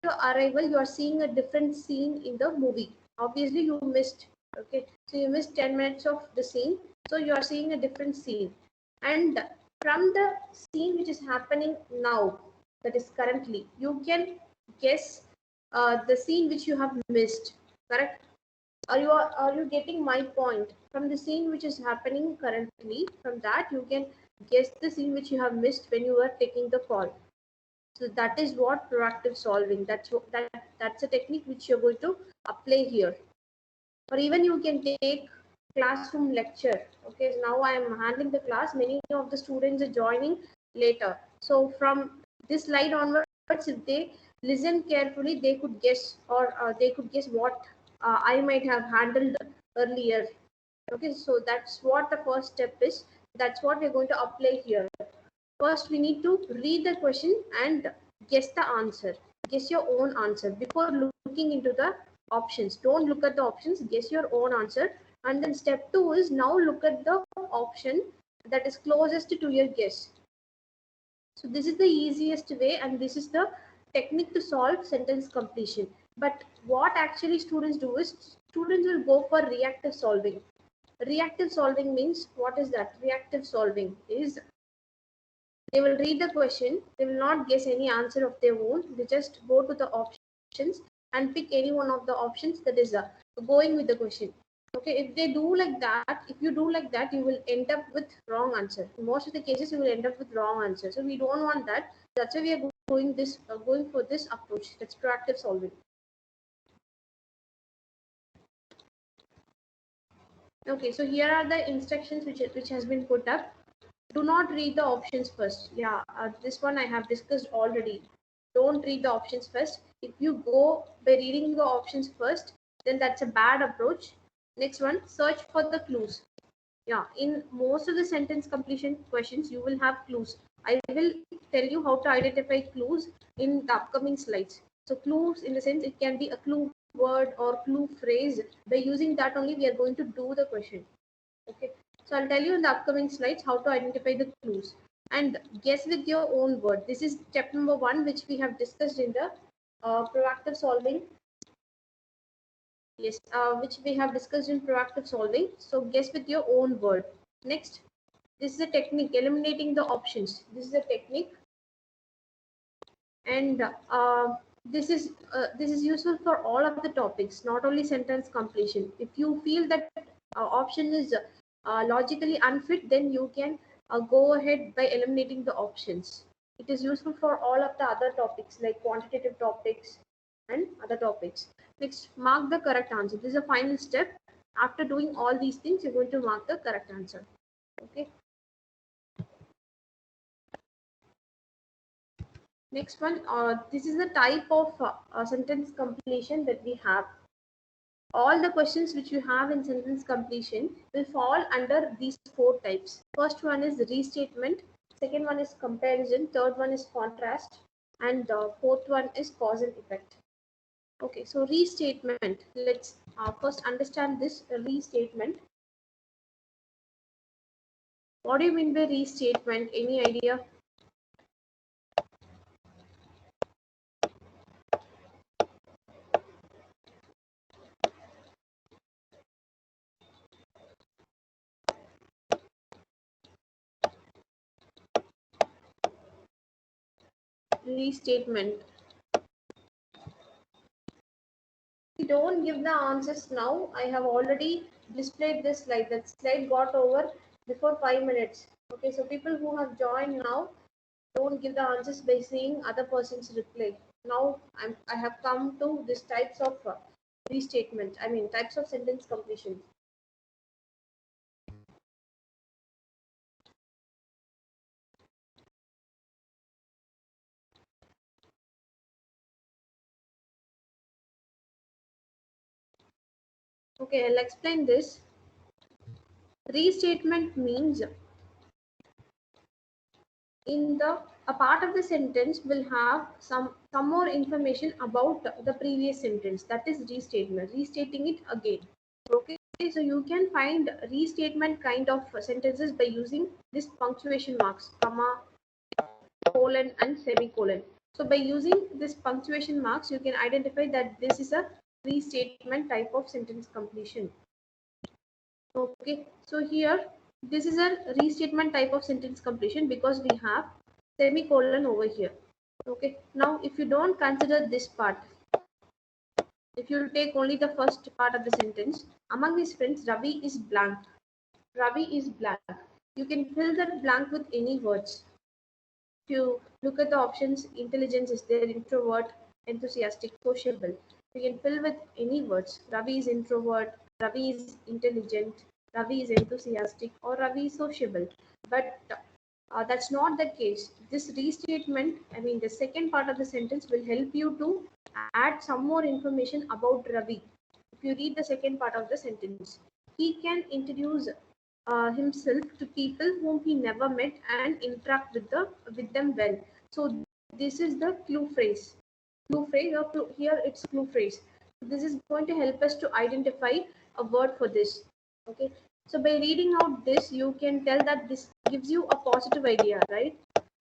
your arrival, you are seeing a different scene in the movie. Obviously, you missed. Okay, so you missed 10 minutes of the scene. So you are seeing a different scene. And from the scene which is happening now, that is currently, you can guess the scene which you have missed. Correct? Are you getting my point? From the scene which is happening currently, from that you can guess the scene which you have missed when you were taking the call. So that is what proactive solving. That's a technique which you're going to apply here. Or even you can take classroom lecture. Okay, so now I am handling the class. Many of the students are joining later. So from this slide onwards, if they listen carefully, they could guess, or they could guess what I might have handled earlier. Okay, so that's what the first step is. That's what we're going to apply here. First, we need to read the question and guess the answer. Guess your own answer before looking into the options. Don't look at the options, guess your own answer. And then step 2 is now look at the option that is closest to your guess. So this is the easiest way, and this is the technique to solve sentence completion. But what actually students do is students will go for reactive solving. Reactive solving means, what is that? Reactive solving is they will read the question, they will not guess any answer of their own, they just go to the options and pick any one of the options that is going with the question. Okay, if they do like that, if you do like that, you will end up with wrong answer. In most of the cases, you will end up with wrong answer. So we don't want that. That's why we are going for this approach. That's proactive solving. Okay, so here are the instructions which has been put up. Do not read the options first. Yeah, this one I have discussed already. Don't read the options first. If you go by reading the options first, then that's a bad approach. Next one, search for the clues. Yeah, in most of the sentence completion questions, you will have clues. I will tell you how to identify clues in the upcoming slides. So clues, in the sense, it can be a clue word or clue phrase. By using that only, we are going to do the question. Okay, so I'll tell you in the upcoming slides how to identify the clues and guess with your own word. This is step number 1, which we have discussed in the proactive solving. Yes, which we have discussed in proactive solving. So guess with your own word. Next, this is a technique, eliminating the options. This is a technique, and this is useful for all of the topics, not only sentence completion. If you feel that option is logically unfit, then you can go ahead by eliminating the options. It is useful for all of the other topics like quantitative topics and other topics. Next, mark the correct answer. This is a final step. After doing all these things, you're going to mark the correct answer. Okay. Next one, this is the type of sentence completion that we have. All the questions which you have in sentence completion will fall under these 4 types. First one is restatement, second one is comparison, third one is contrast, and fourth one is cause and effect. Okay, so restatement. Let's first understand this restatement. What do you mean by restatement? Any idea? Restatement. Don't give the answers now. I have already displayed this slide. That slide got over before 5 minutes. Okay, so people who have joined now, don't give the answers by seeing other person's reply. Now I have come to this types of restatement. I mean types of sentence completion. Okay, I'll explain this. Restatement means in a part of the sentence will have some more information about the previous sentence. That is restatement, restating it again. Okay, so you can find restatement kind of sentences by using this punctuation marks, comma, colon and semicolon. So by using this punctuation marks, you can identify that this is a restatement type of sentence completion. Okay, so here this is a restatement type of sentence completion because we have semicolon over here. Okay, now if you don't consider this part, if you take only the first part of the sentence, among his friends, Ravi is blank. Ravi is blank. You can fill that blank with any words. If you look at the options, intelligence is there, introvert, enthusiastic, sociable. You can fill with any words. Ravi is introvert, Ravi is intelligent, Ravi is enthusiastic, or Ravi is sociable. But that's not the case. This restatement, I mean, the second part of the sentence will help you to add some more information about Ravi. If you read the second part of the sentence, he can introduce himself to people whom he never met and interact with them well. So this is the clue phrase. Clue phrase or here it's clue phrase. This is going to help us to identify a word for this. Okay. So by reading out this, you can tell that this gives you a positive idea, right?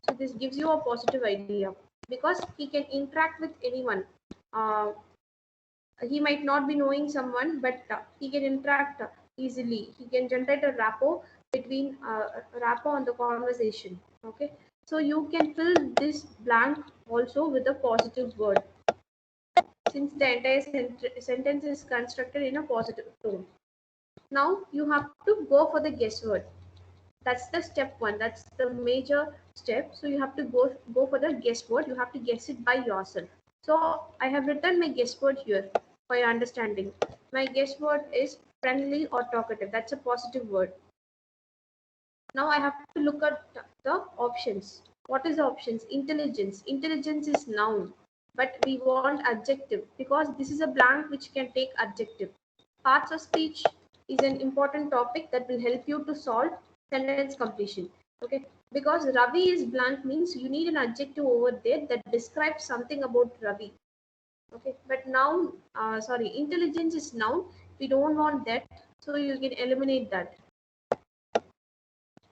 So this gives you a positive idea because he can interact with anyone. Uh, he might not be knowing someone, but he can interact easily. He can generate a rapport between rapport on the conversation. Okay, so you can fill this blank also with a positive word since the entire sentence is constructed in a positive tone. Now you have to go for the guess word. That's the step one. That's the major step. So you have to go for the guess word. You have to guess it by yourself. So I have written my guess word here for your understanding. My guess word is friendly or talkative. That's a positive word. Now I have to look at the options. What is the options? Intelligence. Intelligence is noun, but we want adjective because this is a blank which can take adjective. Parts of speech is an important topic that will help you to solve sentence completion. Okay, because Ravi is blank means you need an adjective over there that describes something about Ravi. Okay, but noun, sorry, intelligence is noun. We don't want that, so you can eliminate that.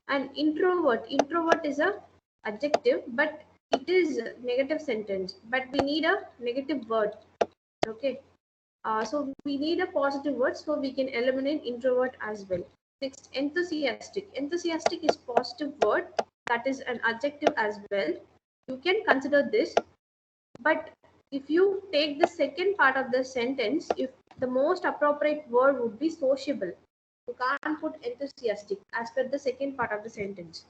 And introvert is a adjective, but it is a negative sentence. But we need a negative word. Okay, so we need a positive word, so we can eliminate introvert as well. Next, enthusiastic. Enthusiastic is positive word. That is an adjective as well. You can consider this, but if you take the second part of the sentence, if the most appropriate word would be sociable. You can't put enthusiastic as per the second part of the sentence.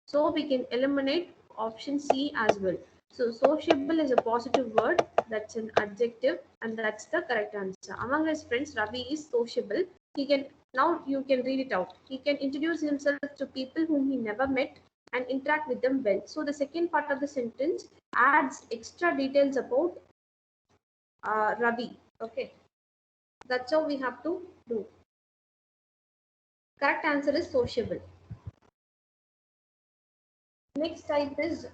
So we can eliminate option C as well. So sociable is a positive word, that's an adjective, and that's the correct answer. Among his friends, Ravi is sociable. He can, now you can read it out. He can introduce himself to people whom he never met and interact with them well. So the second part of the sentence adds extra details about Ravi. Okay, that's how we have to do. Correct answer is sociable. Next type is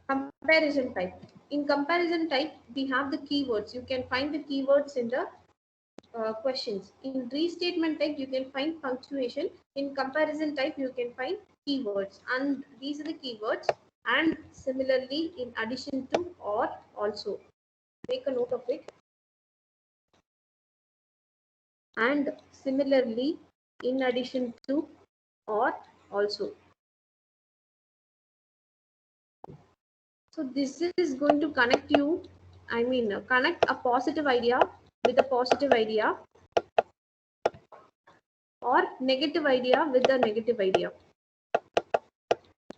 comparison type. In comparison type, we have the keywords. You can find the keywords in the questions. In restatement type, you can find punctuation. In comparison type, you can find keywords. And these are the keywords. And similarly, in addition to or also. Make a note of it. And similarly, in addition to or also. So this is going to connect you, I mean, connect a positive idea with a positive idea or negative idea with a negative idea.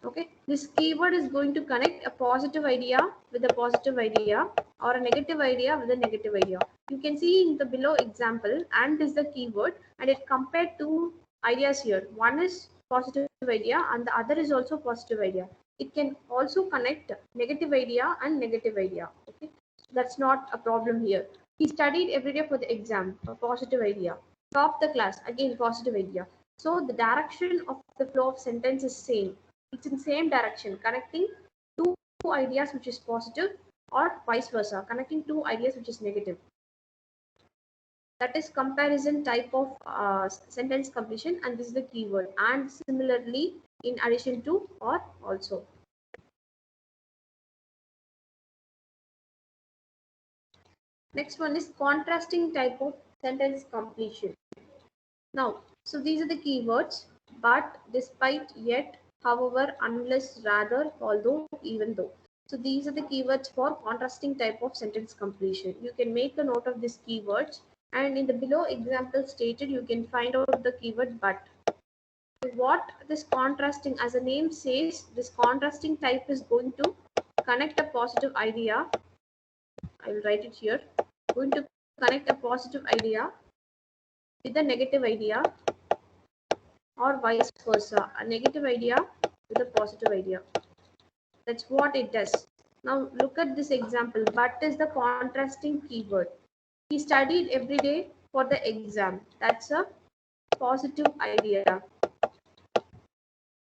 Okay, this keyword is going to connect a positive idea with a positive idea or a negative idea with a negative idea. You can see in the below example, and is the keyword, and it compared two ideas here. One is positive idea and the other is also positive idea. It can also connect negative idea and negative idea. Okay, that's not a problem here. He studied every day for the exam, a positive idea. Top the class, again positive idea. So the direction of the flow of sentence is same. It's in same direction, connecting two ideas which is positive or vice versa, connecting two ideas which is negative. That is comparison type of sentence completion, and this is the keyword. And similarly, in addition to or also. Next one is contrasting type of sentence completion. Now, so these are the keywords: but, despite, yet, however, unless, rather, although, even though. So these are the keywords for contrasting type of sentence completion. You can make a note of these keywords, and in the below example stated, you can find out the keyword but. What this contrasting, as the name says, this contrasting type is going to connect a positive idea. I will write it here. Going to connect a positive idea with a negative idea, or vice versa, a negative idea with a positive idea. That's what it does. Now look at this example. But is the contrasting keyword. He studied every day for the exam. That's a positive idea.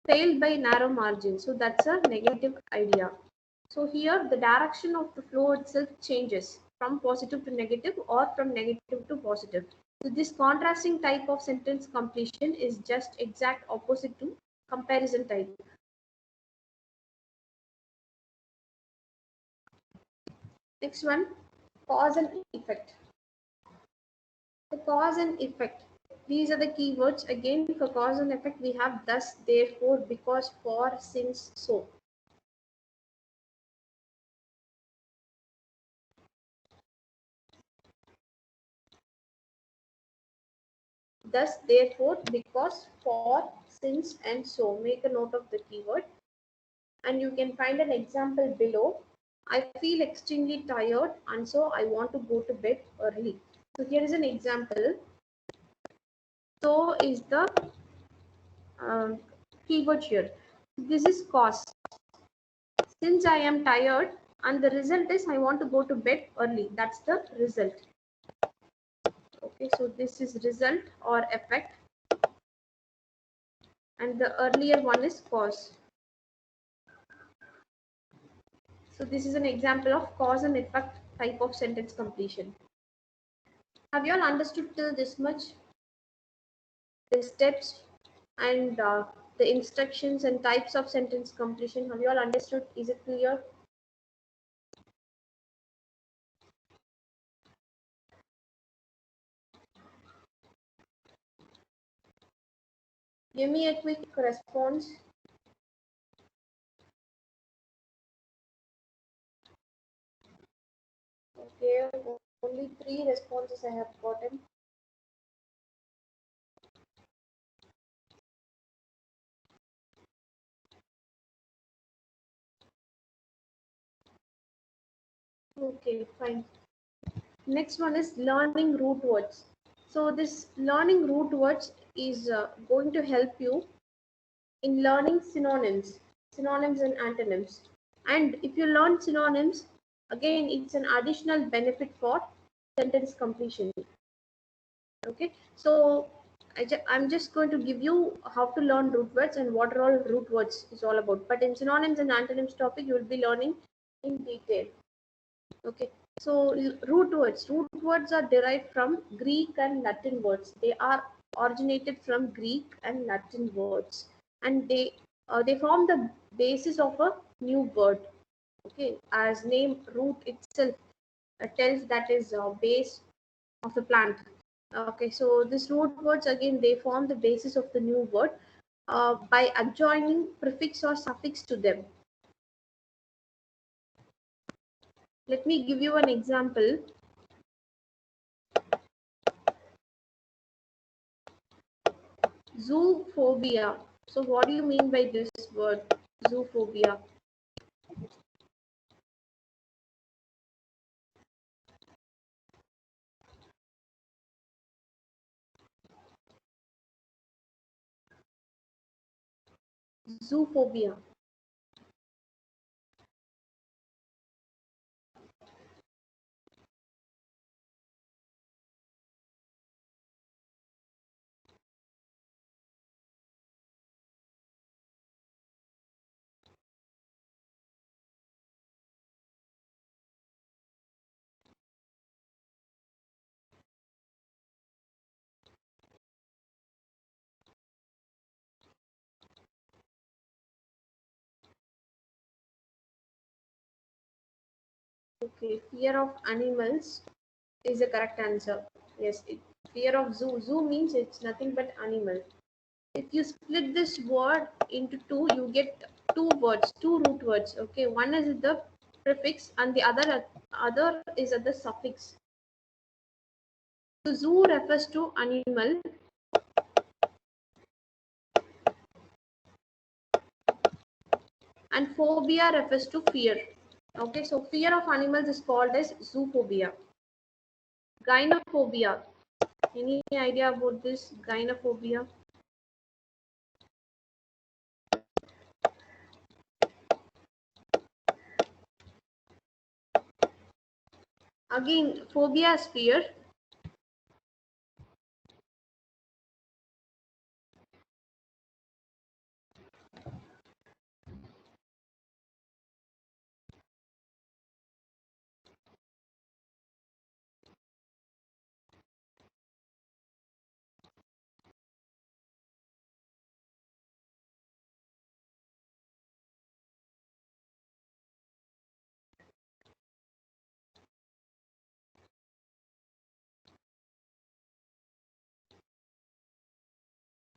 Failed by narrow margin. So that's a negative idea. So here the direction of the flow itself changes from positive to negative or from negative to positive. So this contrasting type of sentence completion is just exact opposite to comparison type. Next one, cause and effect. The cause and effect. These are the keywords. Again, for cause and effect, we have thus, therefore, because, for, since, so. Thus, therefore, because, for, since, and so. Make a note of the keyword. And you can find an example below. I feel extremely tired and so I want to go to bed early. So here is an example. So is the um, keyword here. This is cause. Since I am tired, and the result is I want to go to bed early. That's the result. Okay, so this is result or effect. And the earlier one is cause. So this is an example of cause and effect type of sentence completion. Have you all understood till this much? The steps and the instructions and types of sentence completion. Have you all understood? Is it clear? Give me a quick response. Okay, only 3 responses I have gotten. Okay, fine. Next one is learning root words. So this learning root words is going to help you in learning synonyms and antonyms. And if you learn synonyms, again, it's an additional benefit for sentence completion. Okay, so I'm just going to give you how to learn root words and what are all root words is all about. But in synonyms and antonyms topic, you will be learning in detail. Okay, so root words are derived from Greek and Latin words. They are originated from Greek and Latin words, and they form the basis of a new word. Okay, as name root itself tells, that is base of the plant. Okay, so these root words again, they form the basis of the new word by adjoining prefix or suffix to them. Let me give you an example. Zoophobia. So what do you mean by this word, zoophobia? Zoophobia. Okay, fear of animals. is the correct answer. Yes, fear of zoo. Zoo means it's nothing but animal. If you split this word into two, you get two words, two root words. Okay, one is the prefix and the other is at the suffix. So zoo refers to animal and phobia refers to fear. Okay, so fear of animals is called as zoophobia. Gynophobia. Any idea about this gynophobia? Again, phobia is fear.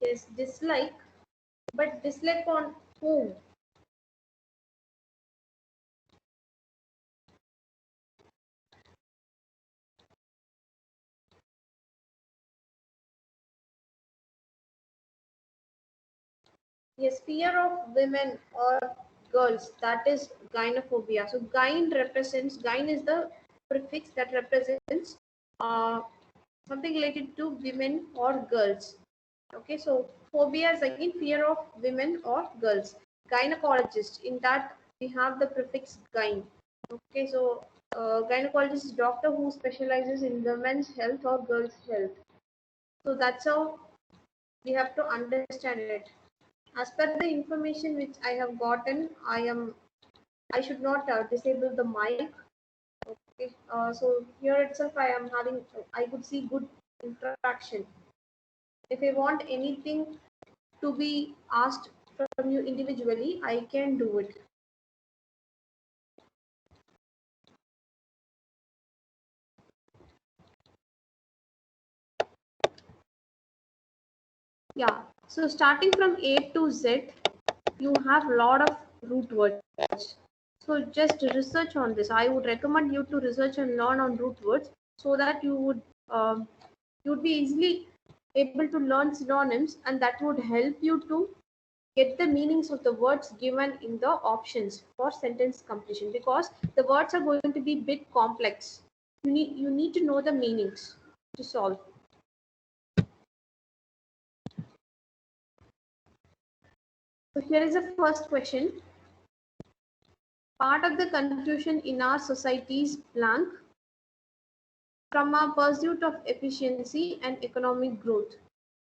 Yes, dislike. But dislike on whom? Yes, fear of women or girls. That is gynophobia. So gyne is the prefix that represents uh, something related to women or girls. Okay, so phobia is again fear of women or girls. Gynecologist, in that we have the prefix gyne. Okay, so gynecologist is doctor who specializes in women's health or girls' health. So that's how we have to understand it. As per the information which I have gotten, I should not disable the mic. Okay, so here itself I could see good interaction. If I want anything to be asked from you individually, I can do it. Yeah. So starting from A to Z, you have a lot of root words. So just research on this. I would recommend you to research and learn on root words so that you'd be easily able to learn synonyms, and that would help you to get the meanings of the words given in the options for sentence completion, because the words are going to be bit complex. You need to know the meanings to solve. So here is the first question. Part of the confusion in our society is blank from our pursuit of efficiency and economic growth.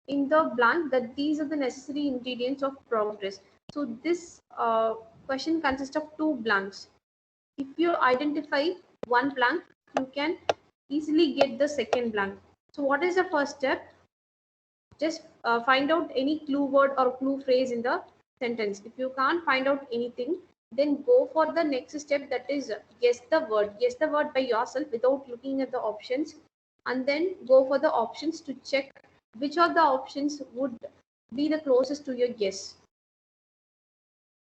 In the blank, that these are the necessary ingredients of progress. So this question consists of two blanks. If you identify one blank, you can easily get the second blank. So what is the first step? Just find out any clue word or clue phrase in the sentence. If you can't find out anything, then go for the next step, that is guess the word. Guess the word by yourself without looking at the options, and then go for the options to check which of the options would be the closest to your guess.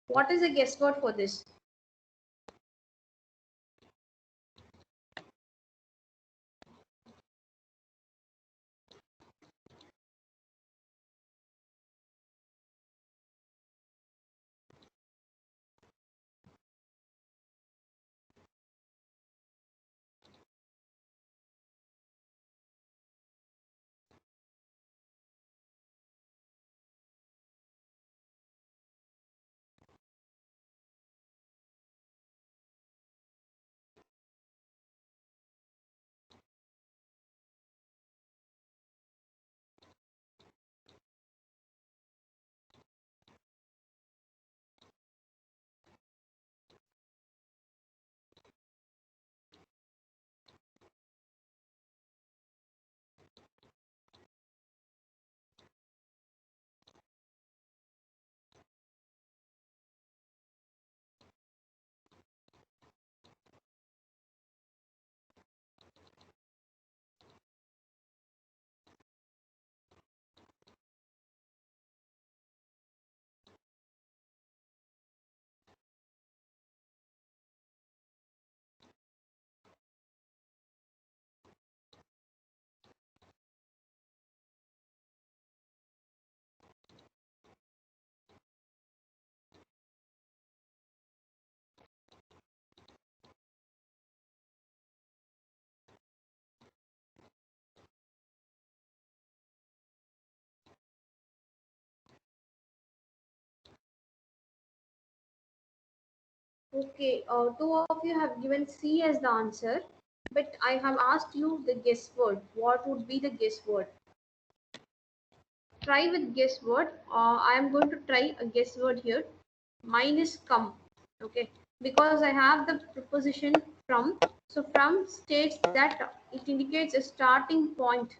What is the guess word for this? Okay, two of you have given C as the answer, but I have asked you the guess word. What would be the guess word? Try with guess word. I am going to try a guess word here. Mine is come. Okay, because I have the preposition from. So from states that it indicates a starting point.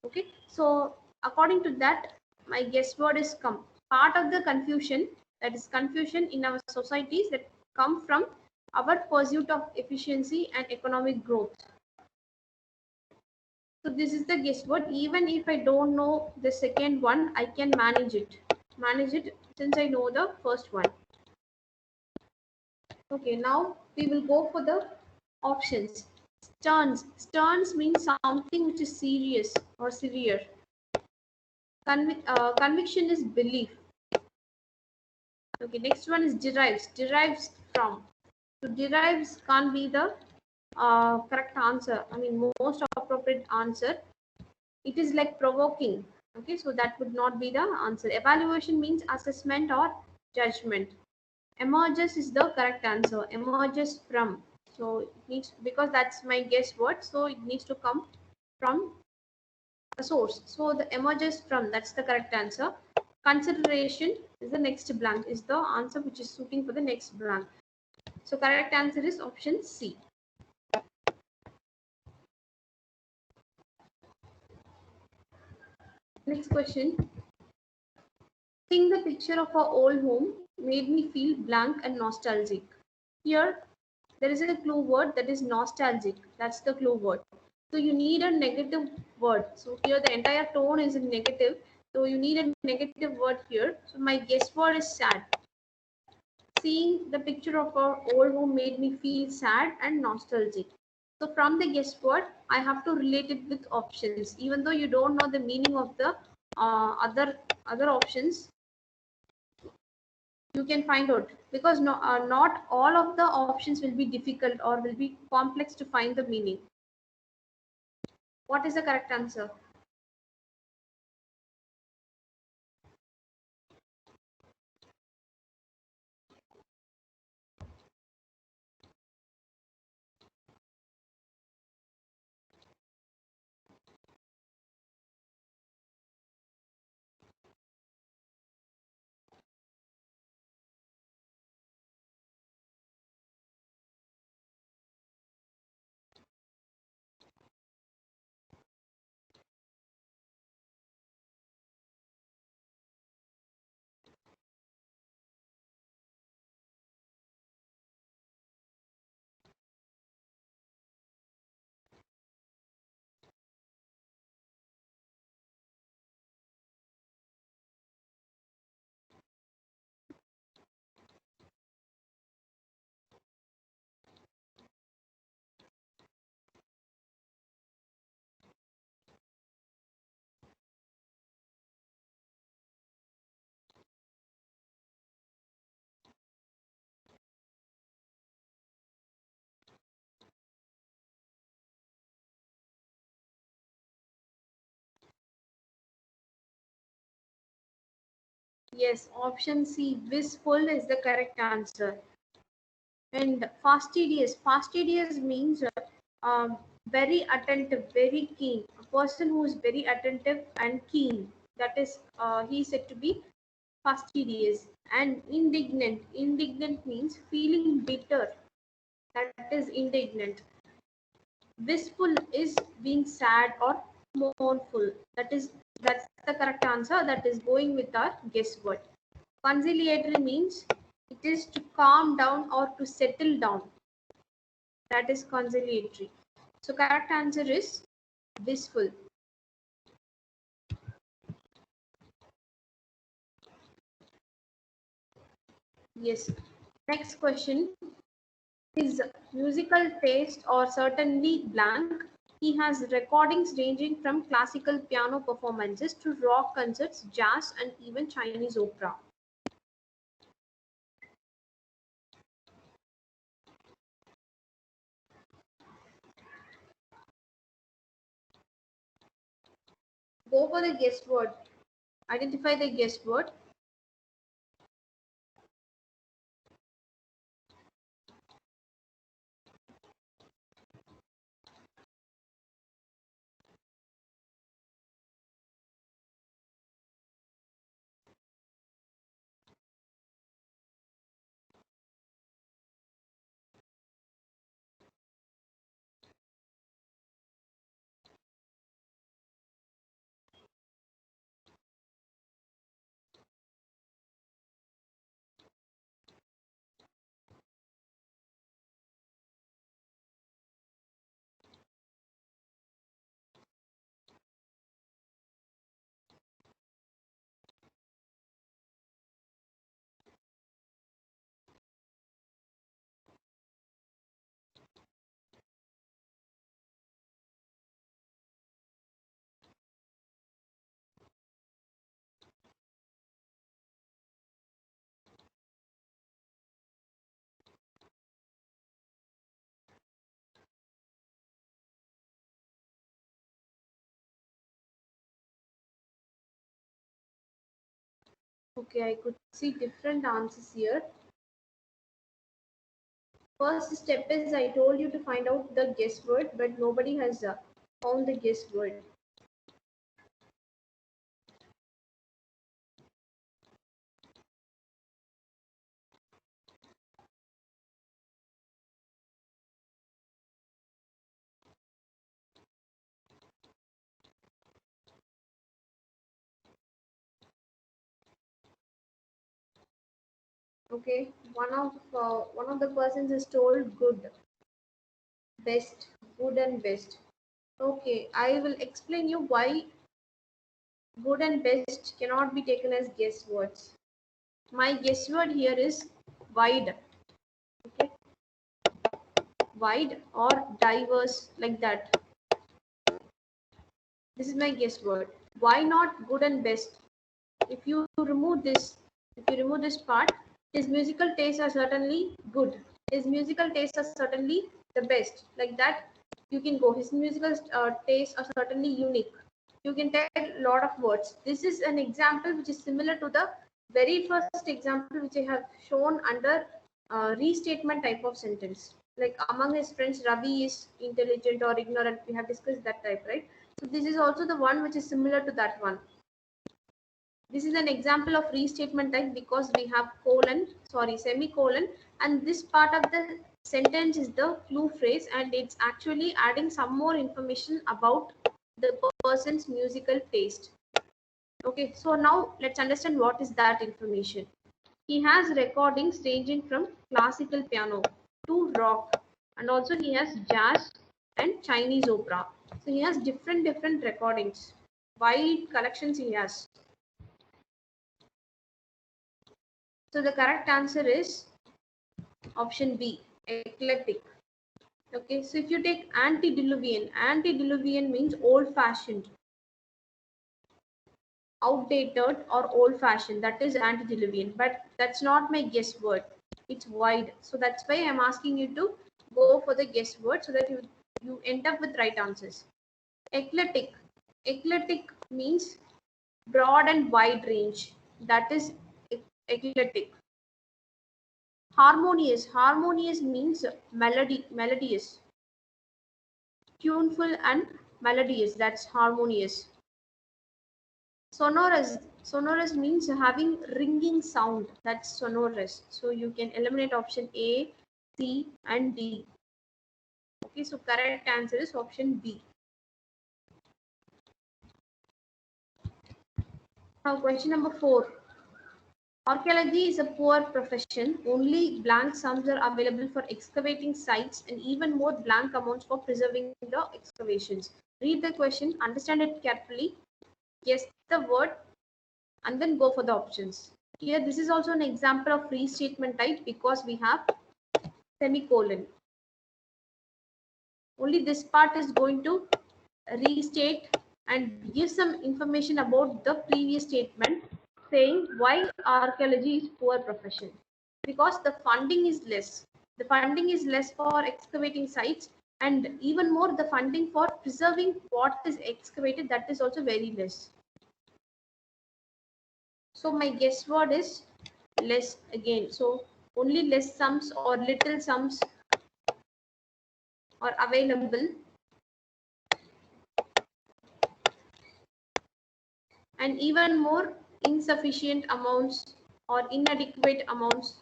Okay, so according to that, my guess word is come. Part of the confusion, that is confusion in our societies, that come from our pursuit of efficiency and economic growth. So this is the guess word. Even if I don't know the second one, I can manage it. Manage it since I know the first one. Okay, now we will go for the options. Sterns. Sterns means something which is serious or severe. Conviction is belief. Okay, next one is derives. Derives from. So derives can't be the correct answer. I mean, most appropriate answer. It is like provoking. Okay, so that would not be the answer. Evaluation means assessment or judgment. Emerges is the correct answer. Emerges from. So it needs, because that's my guess word. So it needs to come from a source. So the emerges from, that's the correct answer. Consideration is the next blank, is the answer which is suiting for the next blank. So correct answer is option C. Next question. Seeing the picture of our old home made me feel blank and nostalgic. Here, there is a clue word, that is nostalgic. That's the clue word. So you need a negative word. So here the entire tone is in negative. So you need a negative word here. So my guess word is sad. Seeing the picture of our old home made me feel sad and nostalgic. So from the guess word, I have to relate it with options. Even though you don't know the meaning of the other options, you can find out, because not all of the options will be difficult or will be complex to find the meaning. What is the correct answer? Yes, option C, wistful is the correct answer. And fastidious. Fastidious means very attentive, very keen. A person who is very attentive and keen. That is, he is said to be fastidious. And indignant. Indignant means feeling bitter. That is indignant. Wistful is being sad or mournful. That's the correct answer. That is going with our guess word. Conciliatory means it is to calm down or to settle down. That is conciliatory. So correct answer is wistful. Yes. Next question. His musical taste are certainly blank. He has recordings ranging from classical piano performances to rock concerts, jazz, and even Chinese opera. Go for the guess word. Identify the guess word. Okay, I could see different answers here. First step is I told you to find out the guess word, but nobody has found the guess word. Okay, one of the persons is told good, best, good and best. Okay, I will explain you why good and best cannot be taken as guess words. My guess word here is wide. Okay, wide or diverse, like that. This is my guess word. Why not good and best? If you remove this part, his musical tastes are certainly good. His musical tastes are certainly the best. Like that, you can go. His musical tastes are certainly unique. You can tell a lot of words. This is an example which is similar to the very first example which I have shown under restatement type of sentence. Like among his friends, Ravi is intelligent or ignorant. We have discussed that type, right? So this is also the one which is similar to that one. This is an example of restatement type because we have semicolon, and this part of the sentence is the clue phrase, and it's actually adding some more information about the person's musical taste. Okay, so now let's understand what is that information. He has recordings ranging from classical piano to rock, and also he has jazz and Chinese opera. So he has different recordings, wide collections he has. So the correct answer is option B, eclectic. Okay, so if you take antediluvian means old-fashioned, outdated or old-fashioned. That is antediluvian, but that's not my guess word. It's wide. So that's why I'm asking you to go for the guess word so that you end up with right answers. Eclectic. Eclectic means broad and wide range. That is eclectic. Harmonious means melodious, tuneful and melodious. That's harmonious. Sonorous means having ringing sound. That's sonorous. So you can eliminate option A, C and D. Okay, so correct answer is option B. Now question number 4. Archaeology is a poor profession. Only blank sums are available for excavating sites and even more blank amounts for preserving the excavations. Read the question, understand it carefully, guess the word, and then go for the options. Here, this is also an example of restatement type because we have semicolon. Only this part is going to restate and give some information about the previous statement, saying why archaeology is poor profession. Because the funding is less. The funding is less for excavating sites, and even more the funding for preserving what is excavated, that is also very less. So my guess word is less again. So only less sums or little sums are available, and even more insufficient amounts or inadequate amounts.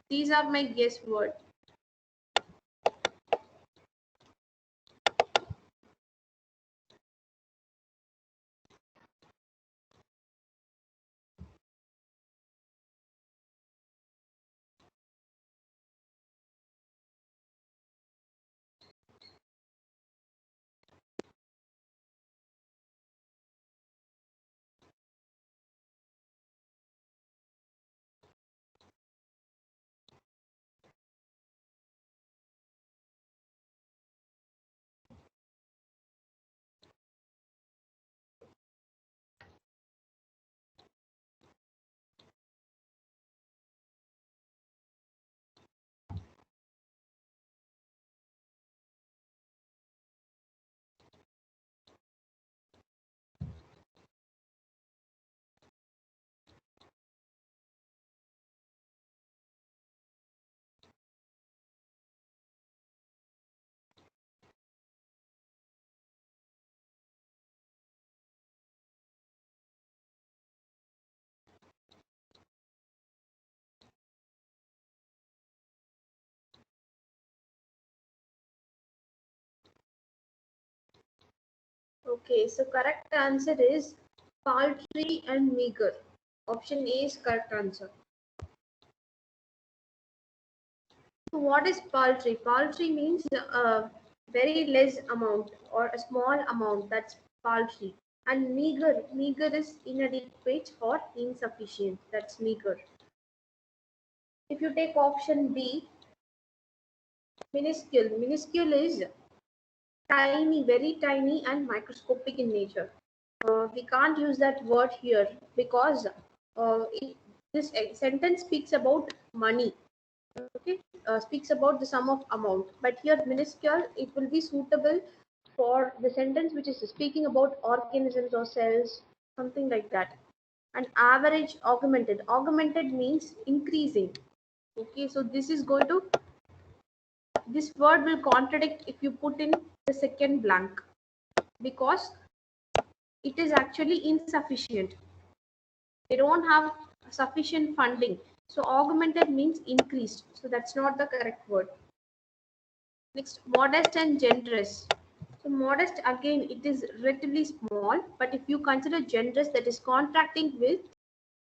These are my guess word. Okay, so correct answer is paltry and meager. Option A is correct answer. So what is paltry? Paltry means very less amount or a small amount. That's paltry. And meager is inadequate or insufficient. That's meager. If you take option B, minuscule. Minuscule is tiny, very tiny and microscopic in nature. We can't use that word here because this sentence speaks about money. Okay, speaks about the sum of amount. But here minuscule, it will be suitable for the sentence which is speaking about organisms or cells, something like that. And average augmented. Augmented means increasing. Okay, so this word will contradict if you put in the second blank because it is actually insufficient. They don't have sufficient funding. So augmented means increased. So that's not the correct word. Next, modest and generous. So modest, again, it is relatively small, but if you consider generous, that is contracting with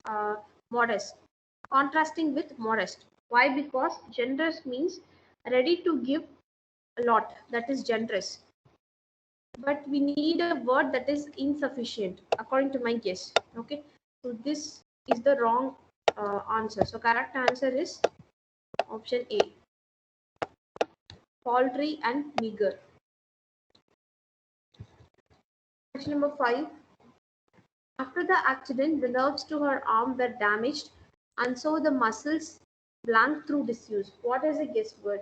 uh, modest, contrasting with modest. Why? Because generous means ready to give a lot. That is generous. But we need a word that is insufficient, according to my guess. Okay, so this is the wrong answer. So correct answer is option A, paltry and meager. Question number 5. After the accident, the nerves to her arm were damaged and so the muscles blank through disuse. What is a guess word?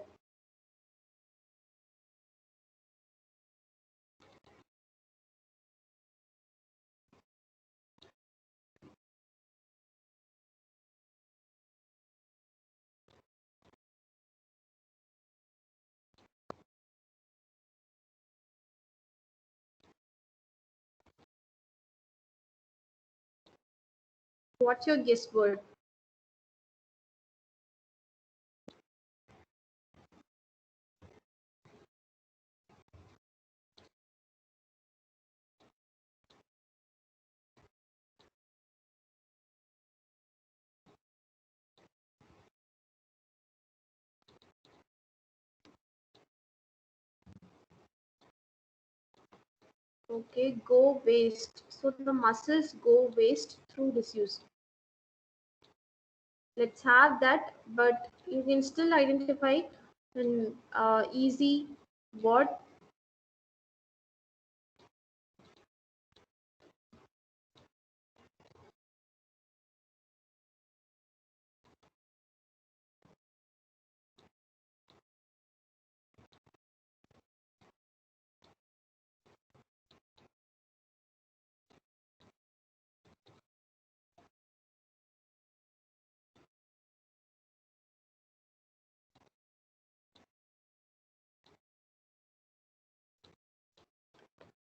What's your guess word? Okay, go waste. So the muscles go waste through disuse. Let's have that, but you can still identify an easy word.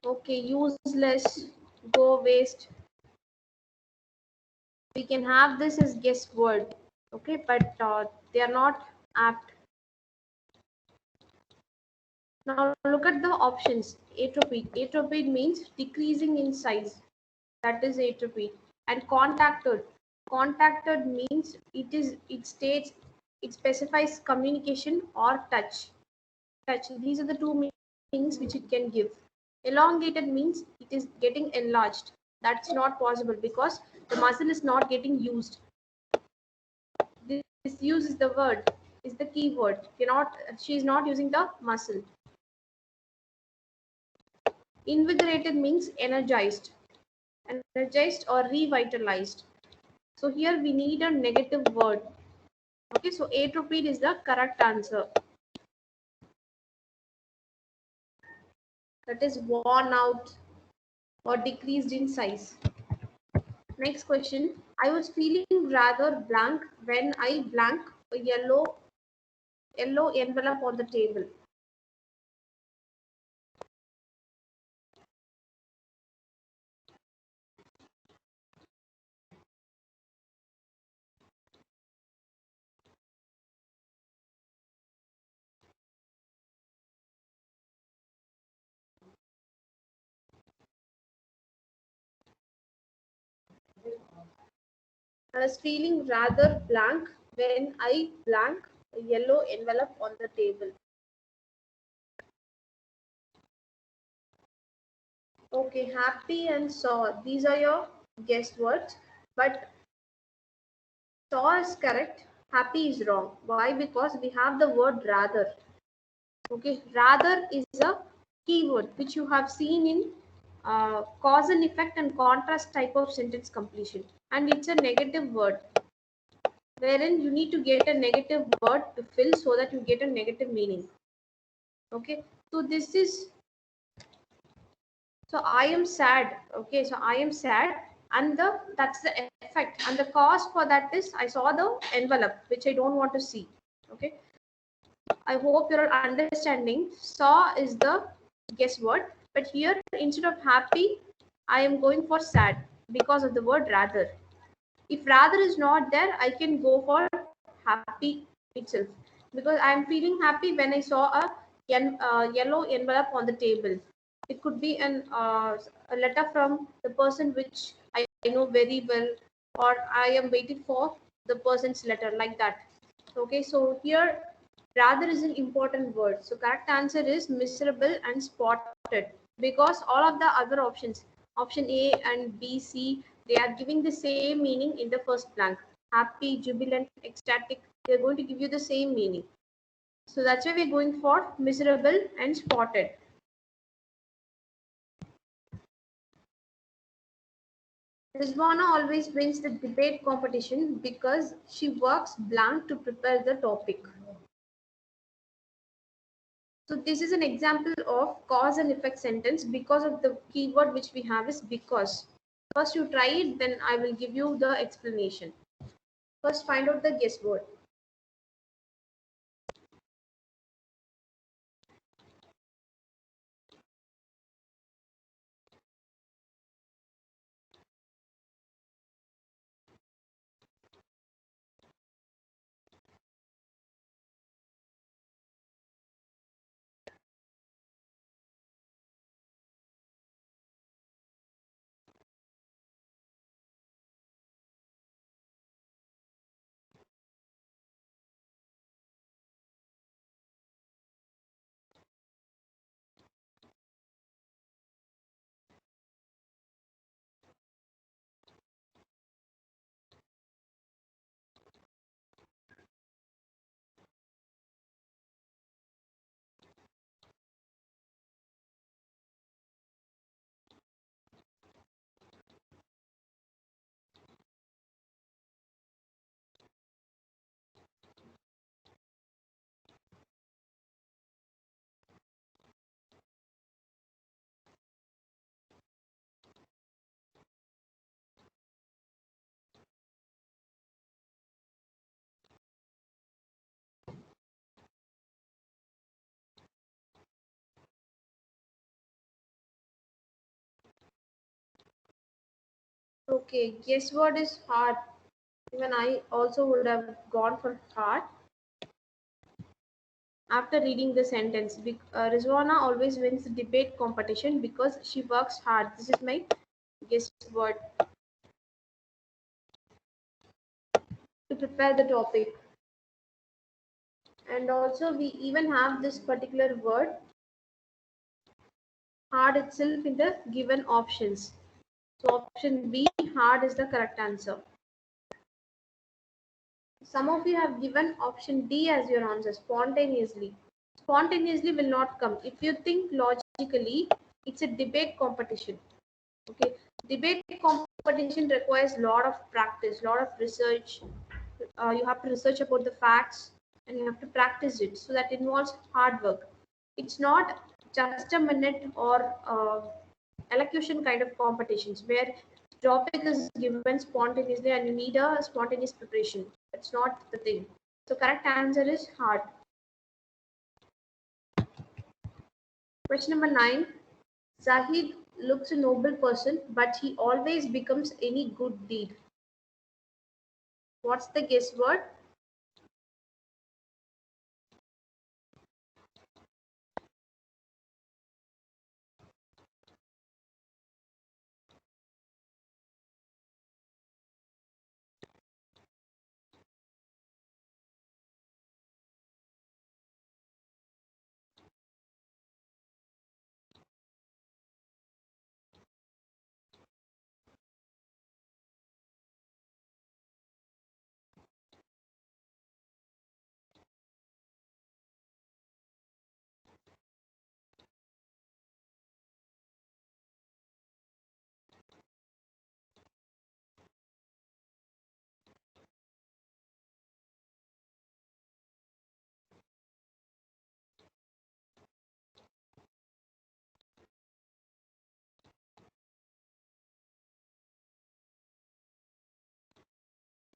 Okay, useless, go waste. We can have this as guess word. Okay, but they are not apt. Now look at the options. Atrophy. Atrophy means decreasing in size. That is atrophy. And contacted. Contacted means it specifies communication or touch. Touch. These are the two meanings which it can give. Elongated means it is getting enlarged. That's not possible because the muscle is not getting used. This use is the word, is the key word. She is not using the muscle. Invigorated means energized or revitalized. So here we need a negative word. Okay, so atrophied is the correct answer. That is worn out or decreased in size. Next question. I was feeling rather blank when I blank a yellow envelope on the table. I was feeling rather blank when I blank a yellow envelope on the table. Okay, happy and saw. These are your guess words, but saw is correct. Happy is wrong. Why? Because we have the word rather. Okay, rather is a keyword which you have seen in cause and effect and contrast type of sentence completion, and it's a negative word wherein you need to get a negative word to fill so that you get a negative meaning. Okay, so this is, so I am sad. Okay, so I am sad, and that's the effect, and the cause for that is I saw the envelope which I don't want to see. Okay, I hope you're understanding. Saw is the guess word, but here instead of happy, I am going for sad because of the word rather. If rather is not there, I can go for happy itself because I am feeling happy when I saw yellow envelope on the table. It could be a letter from the person which I know very well, or I am waiting for the person's letter, like that. Okay, so here rather is an important word. So correct answer is miserable and spotted, because all of the other options, option A and B, C, they are giving the same meaning in the first blank. Happy, jubilant, ecstatic, they are going to give you the same meaning. So that's why we're going for miserable and spotted. Rizwana always wins the debate competition because she works blank to prepare the topic. So this is an example of cause and effect sentence because of the keyword which we have is because. First you try it, then I will give you the explanation. First find out the guess word. Okay, guess word is hard. Even I also would have gone for hard after reading the sentence. Rizwana always wins the debate competition because she works hard. This is my guess word to prepare the topic. And also we even have this particular word hard itself in the given options. So option B, hard, is the correct answer. Some of you have given option D as your answer, spontaneously. Spontaneously will not come. If you think logically, it's a debate competition. Okay, debate competition requires a lot of practice, lot of research. You have to research about the facts and you have to practice it. So that involves hard work. It's not just a minute or elocution kind of competitions where topic is given spontaneously and you need a spontaneous preparation. That's not the thing. So correct answer is hard. Question number 9. Zahid looks a noble person, but he always becomes any good deed. What's the guess word?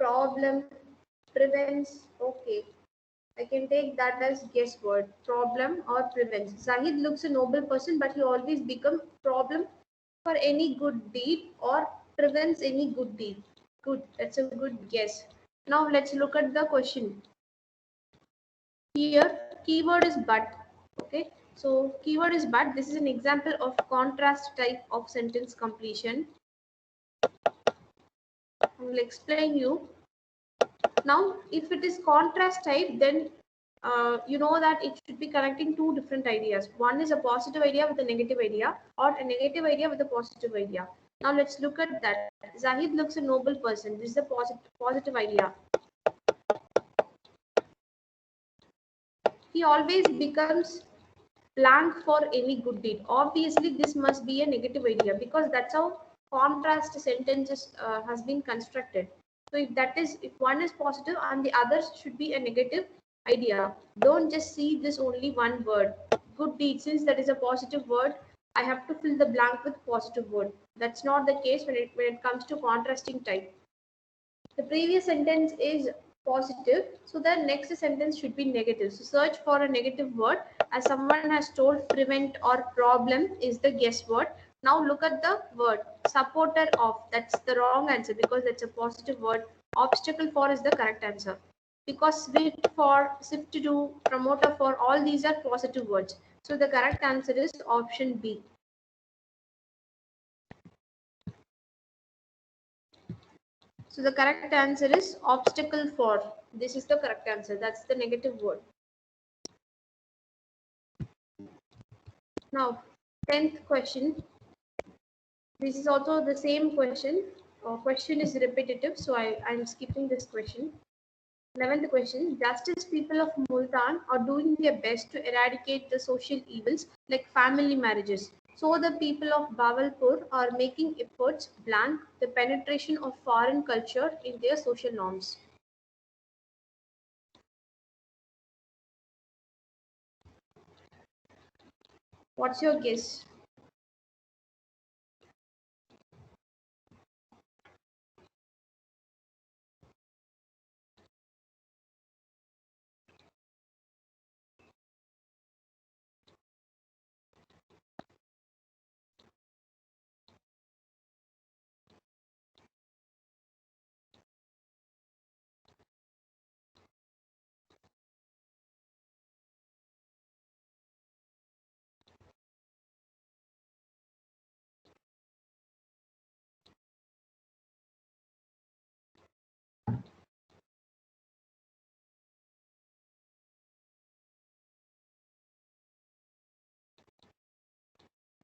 problem, prevents. Okay, I can take that as guess word. Problem or prevents. Zahid looks a noble person, but he always become problem for any good deed or prevents any good deed. Good. That's a good guess. Now let's look at the question. Here, keyword is but. Okay. So keyword is but. This is an example of contrast type of sentence completion. I will explain you. Now, if it is contrast type, then you know that it should be connecting two different ideas. One is a positive idea with a negative idea, or a negative idea with a positive idea. Now let's look at that. Zahid looks a noble person. This is a positive idea. He always becomes blank for any good deed. Obviously, this must be a negative idea because that's how contrast sentences has been constructed. So if one is positive and the others should be a negative idea, don't just see this only one word. Good deed, since that is a positive word, I have to fill the blank with positive word. That's not the case when it comes to contrasting type. The previous sentence is positive, so the next sentence should be negative. So search for a negative word. As someone has told, prevent or problem is the guess word. Now look at the word supporter of. That's the wrong answer because that's a positive word. Obstacle for is the correct answer. Because swift for, shift to do, promoter for, all these are positive words. So the correct answer is option B. So the correct answer is obstacle for. This is the correct answer. That's the negative word. Now, 10th question. This is also the same question. Question is repetitive, so I'm skipping this question. 11th question. Justice people of Multan are doing their best to eradicate the social evils like family marriages. So the people of Bawalpur are making efforts blank the penetration of foreign culture in their social norms. What's your guess?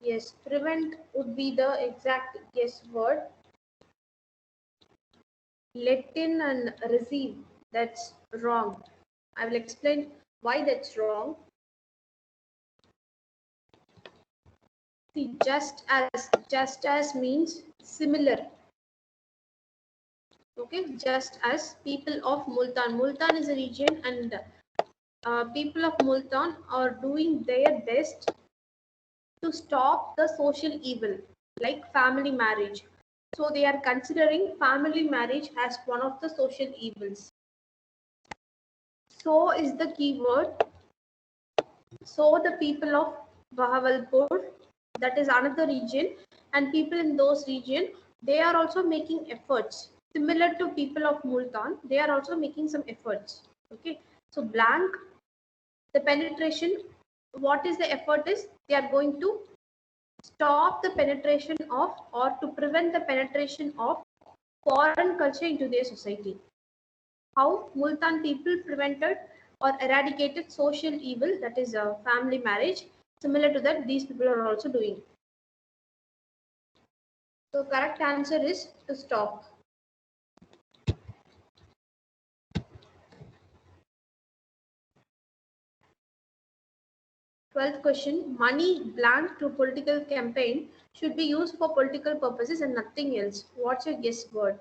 Yes, prevent would be the exact guess word. Let in and receive, that's wrong. I will explain why that's wrong. See, just as means similar. Okay, just as people of Multan. Multan is a region, and people of Multan are doing their best to stop the social evil like family marriage. So they are considering family marriage as one of the social evils. So is the keyword. So the people of Bahawalpur, that is another region, and people in those region, they are also making efforts. Similar to people of Multan, they are also making some efforts. Okay, so blank, the penetration, what is the effort is? They are going to stop the penetration of or to prevent the penetration of foreign culture into their society. How Multan people prevented or eradicated social evil, that is family marriage. Similar to that, these people are also doing. So correct answer is to stop. Twelfth question. Money blank to political campaign should be used for political purposes and nothing else. What's your guess word?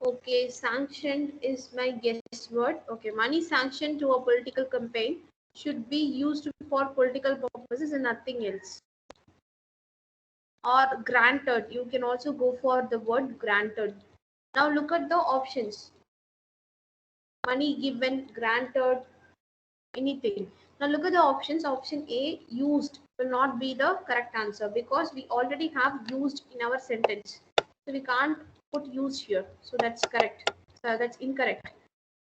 Okay, sanctioned is my guess word. Okay, money sanctioned to a political campaign should be used for political purposes and nothing else. Or granted, you can also go for the word granted. Now look at the options. Money given, granted, anything. Now look at the options. Option A, used, will not be the correct answer because we already have used in our sentence. So we can't put used here. So that's correct. So that's incorrect.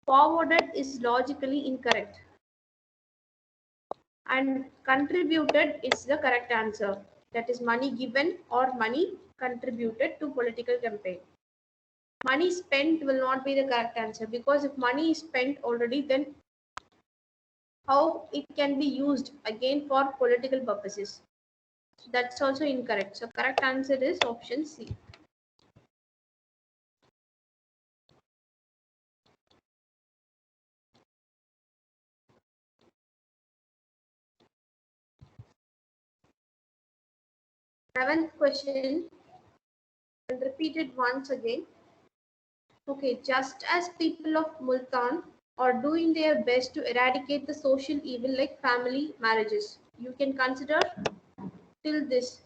Forwarded is logically incorrect. And contributed is the correct answer. That is money given or money contributed to political campaign. Money spent will not be the correct answer because if money is spent already, then how it can be used again for political purposes. So that's also incorrect. So correct answer is option C. Seventh question, I'll repeat it once again. Okay, just as people of Multan are doing their best to eradicate the social evil like family marriages, you can consider till this.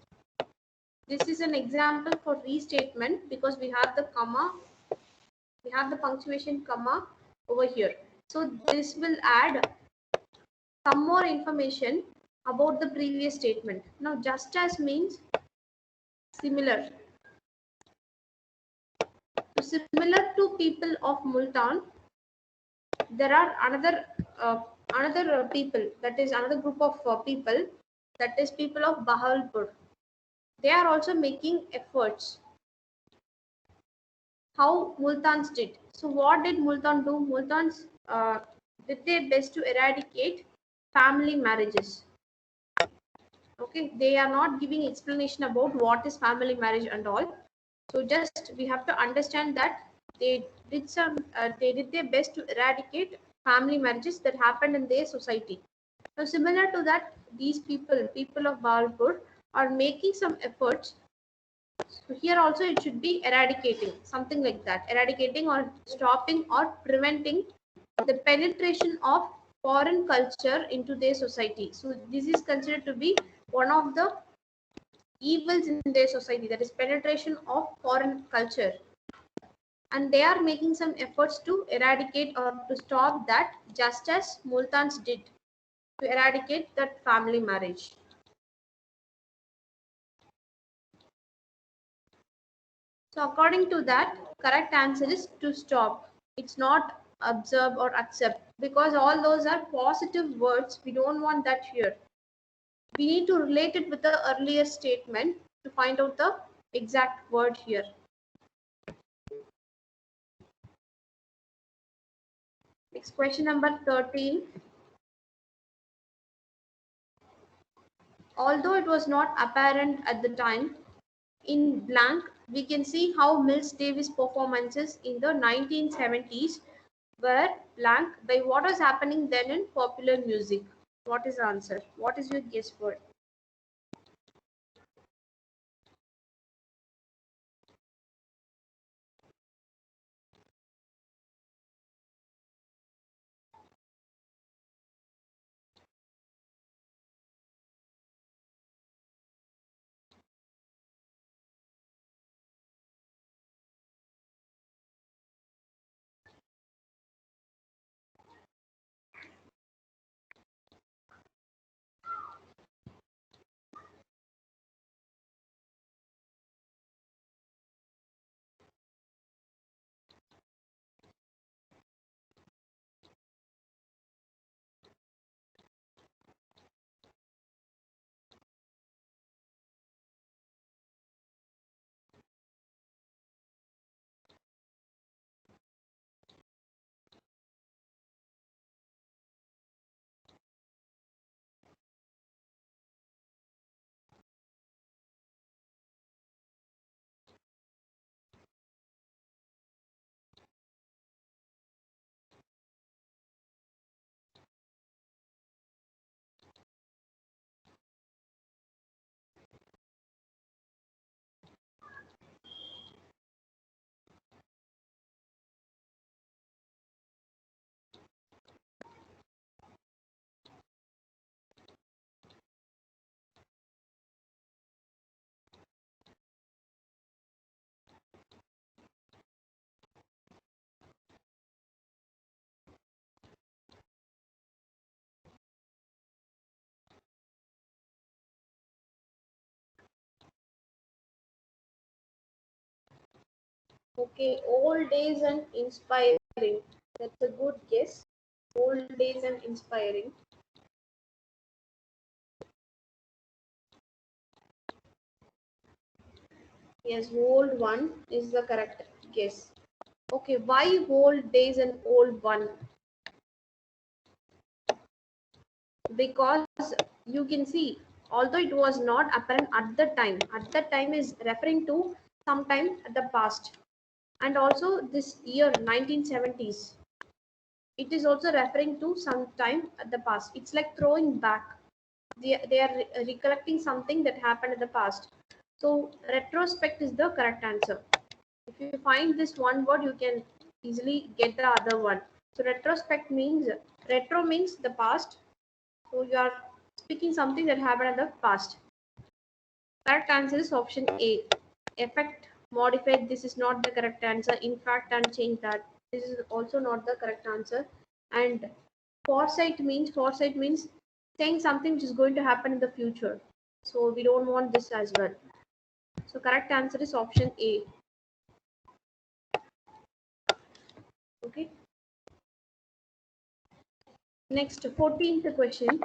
This is an example for restatement because we have the comma, we have the punctuation comma over here. So this will add some more information about the previous statement. Now, just as means similar. So, similar to people of Multan, there are another people, that is another group of people, that is people of Bahawalpur. They are also making efforts. How Multans did. So, what did Multan do? Multans did their best to eradicate family marriages. Okay, they are not giving explanation about what is family marriage and all. So just we have to understand that they did their best to eradicate family marriages that happened in their society. Now similar to that, these people of Balpur, are making some efforts. So here also it should be eradicating, something like that, eradicating or stopping or preventing the penetration of foreign culture into their society. So this is considered to be one of the evils in their society, that is penetration of foreign culture, and they are making some efforts to eradicate or to stop that, just as Multans did to eradicate that family marriage. So according to that, correct answer is to stop. It's not observe or accept because all those are positive words. We don't want that here. We need to relate it with the earlier statement to find out the exact word here. Next question number 13. Although it was not apparent at the time, in blank, we can see how Miles Davis' performances in the 1970s were blank by what was happening then in popular music. What is the answer? What is your guess word? Okay, old days and inspiring. That's a good guess. Old days and inspiring. Yes, old one is the correct guess. Okay, why old days and old one? Because you can see, although it was not apparent at the time is referring to sometime at the past. And also this year 1970s, it is also referring to some time at the past. It's like throwing back. They are recollecting something that happened in the past. So retrospect is the correct answer. If you find this one word, you can easily get the other one. So retrospect means, retro means the past. So you are speaking something that happened in the past. Correct answer is option A. Effect, modified. This is not the correct answer. In fact, and change that. This is also not the correct answer. And foresight means saying something which is going to happen in the future. So we don't want this as well. So correct answer is option A. Okay. Next, 14th question.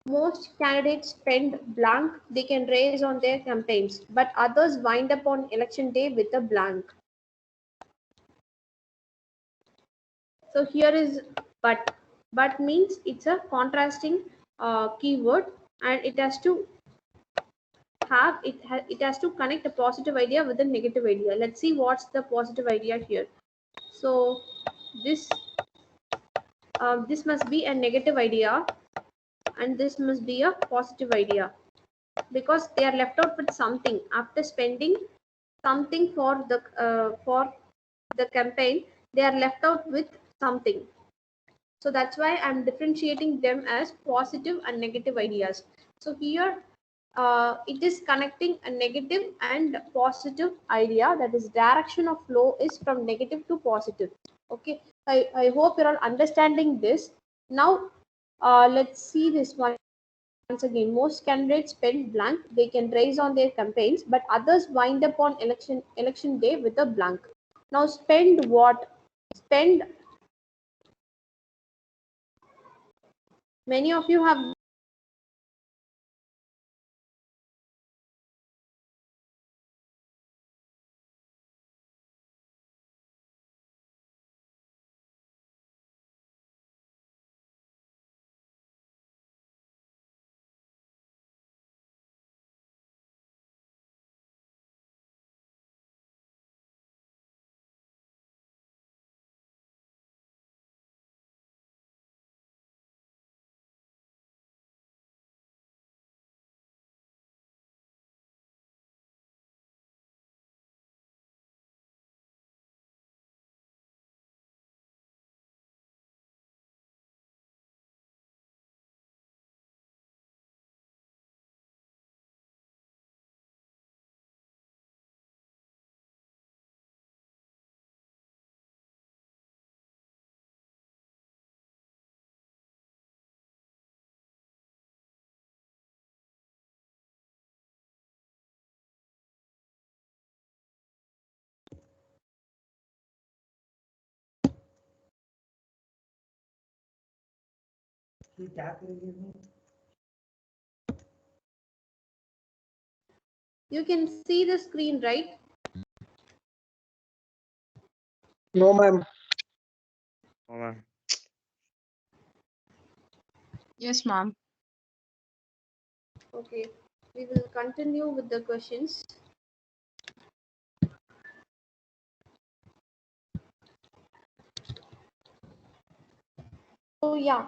Most candidates spend blank they can raise on their campaigns, but others wind up on election day with a blank. So here is but. But means it's a contrasting keyword, and it has to it has to connect a positive idea with a negative idea. Let's see what's the positive idea here. So this this must be a negative idea, and this must be a positive idea, because they are left out with something after spending something for the campaign. They are left out with something. So that's why I'm differentiating them as positive and negative ideas. So here it is connecting a negative and positive idea, that is direction of flow is from negative to positive. Okay, I hope you're all understanding this. Now let's see this one once again. Most candidates spend blank they can raise on their campaigns, but others wind up on election day with a blank. Now spend what? Spend, many of you have, you can see the screen, right? No, ma'am. Oh, ma'am. Yes, ma'am. Okay, we will continue with the questions. So yeah,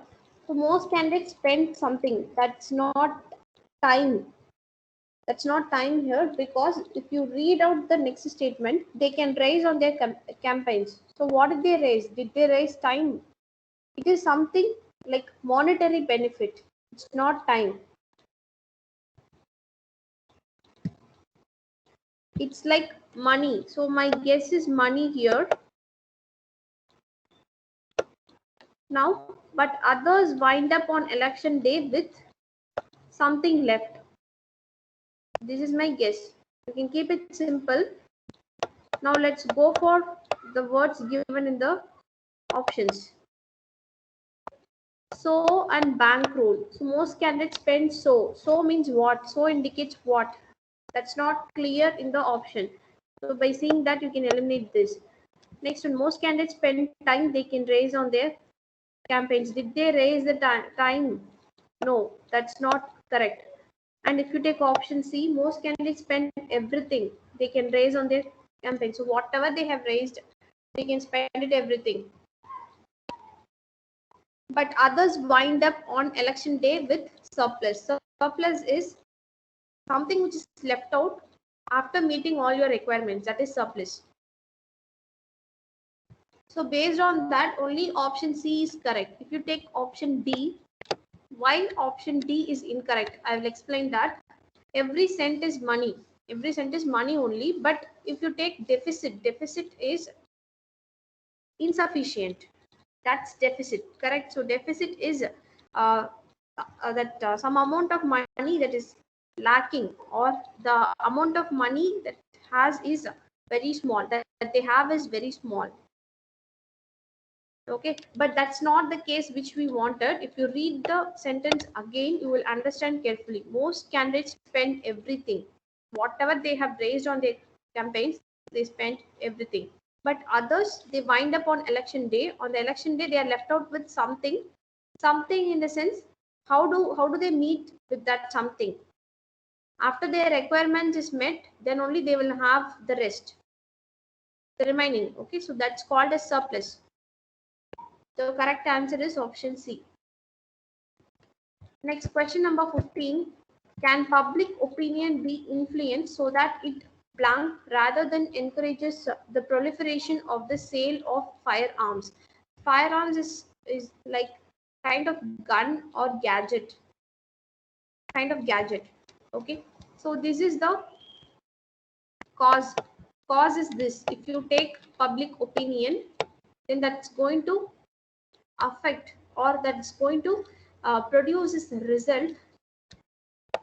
so most candidates spend something. Time. That's not time here, because if you read out the next statement, they can raise on their campaigns. So what did they raise? Did they raise time? It is something like monetary benefit. It's not time. It's like money. So my guess is money here. Now, but others wind up on election day with something left. This is my guess. You can keep it simple. Now let's go for the words given in the options. So and bankroll. So most candidates spend so. So means what? So indicates what? That's not clear in the option. So by seeing that, you can eliminate this. Next one, most candidates spend time they can raise on their campaigns. Did they raise the time? No, that's not correct. And if you take option C, most candidates spend everything they can raise on their campaign. So whatever they have raised, they can spend it everything. But others wind up on election day with surplus. So surplus is something which is left out after meeting all your requirements. That is surplus. So based on that, only option C is correct. If you take option D, why option D is incorrect? I will explain that. Every cent is money. Every cent is money only. But if you take deficit, deficit is insufficient. That's deficit, correct? So deficit is that some amount of money that is lacking, or the amount of money that has is very small, that they have is very small. Okay, but that's not the case which we wanted. If you read the sentence again, you will understand carefully. Most candidates spend everything. Whatever they have raised on their campaigns, they spend everything. But others, they wind up on election day. On the election day, they are left out with something. Something in the sense, how do they meet with that something? After their requirement is met, then only they will have the rest, the remaining. Okay, so that's called as surplus. The correct answer is option C. Next, question number 15. Can public opinion be influenced so that it blank rather than encourages the proliferation of the sale of firearms? Firearms is like kind of gun or gadget. Kind of gadget. Okay. So this is the cause. Cause is this. If you take public opinion, then that's going to affect, or that's going to produce this result,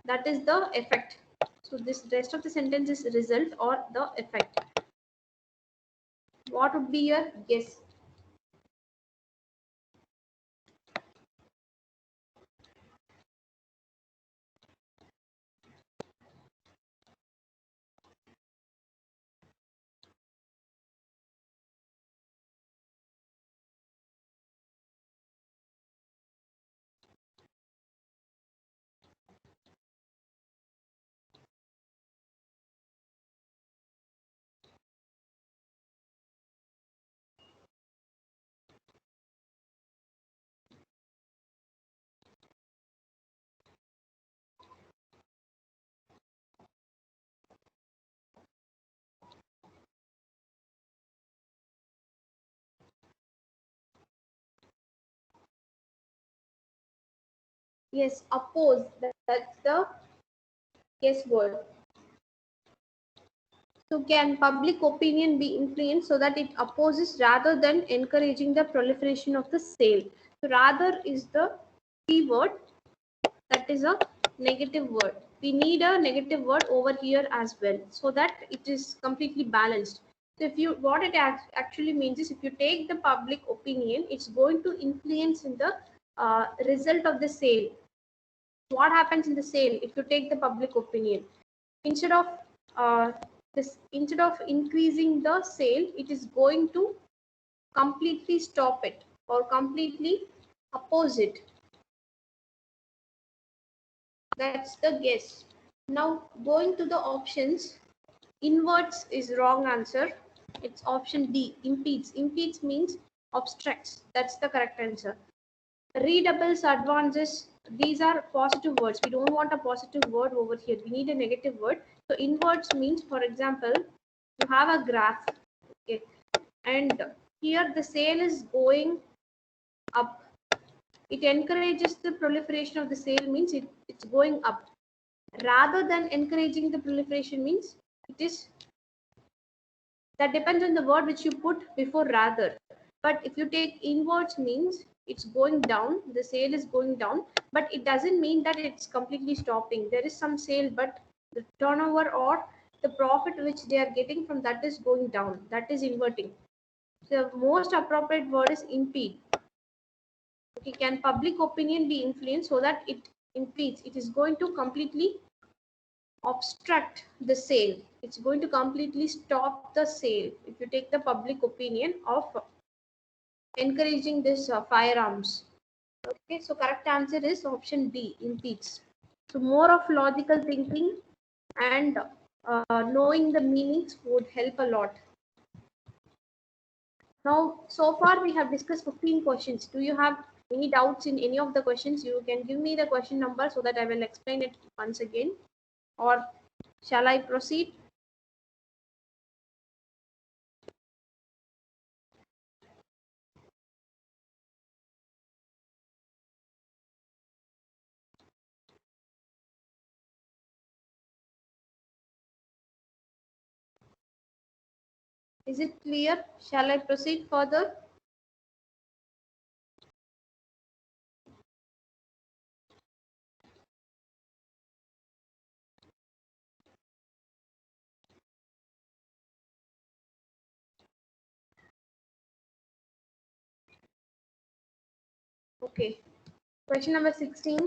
that is the effect. So this rest of the sentence is result or the effect. What would be your guess? Yes, oppose. That's the guess word. So can public opinion be influenced so that it opposes rather than encouraging the proliferation of the sale? So rather is the keyword. That is a negative word. We need a negative word over here as well, so that it is completely balanced. So if you, what it actually means is, if you take the public opinion, it's going to influence in the result of the sale. What happens in the sale if you take the public opinion? Instead of instead of increasing the sale, it is going to completely stop it or completely oppose it. That's the guess. Now going to the options, inverts is wrong answer. It's option D, impedes. Impedes means obstructs. That's the correct answer. Redoubles, advances, these are positive words. We don't want a positive word over here. We need a negative word. So inverts means, for example, you have a graph, okay, and here the sale is going up. It encourages the proliferation of the sale, means it's going up. Rather than encouraging the proliferation means it is, that depends on the word which you put before rather. But if you take inverts means it's going down, the sale is going down, but it doesn't mean that it's completely stopping. There is some sale, but the turnover or the profit which they are getting from that is going down. That is inverting. The most appropriate word is impede. Okay, can public opinion be influenced so that it impedes? It is going to completely obstruct the sale. It's going to completely stop the sale if you take the public opinion of encouraging this firearms. Okay, so correct answer is option D, impedes. So more of logical thinking and knowing the meanings would help a lot. Now, so far we have discussed 15 questions. Do you have any doubts in any of the questions? You can give me the question number so that I will explain it once again. Or shall I proceed? Is it clear? Shall I proceed further? Okay. Question number 16.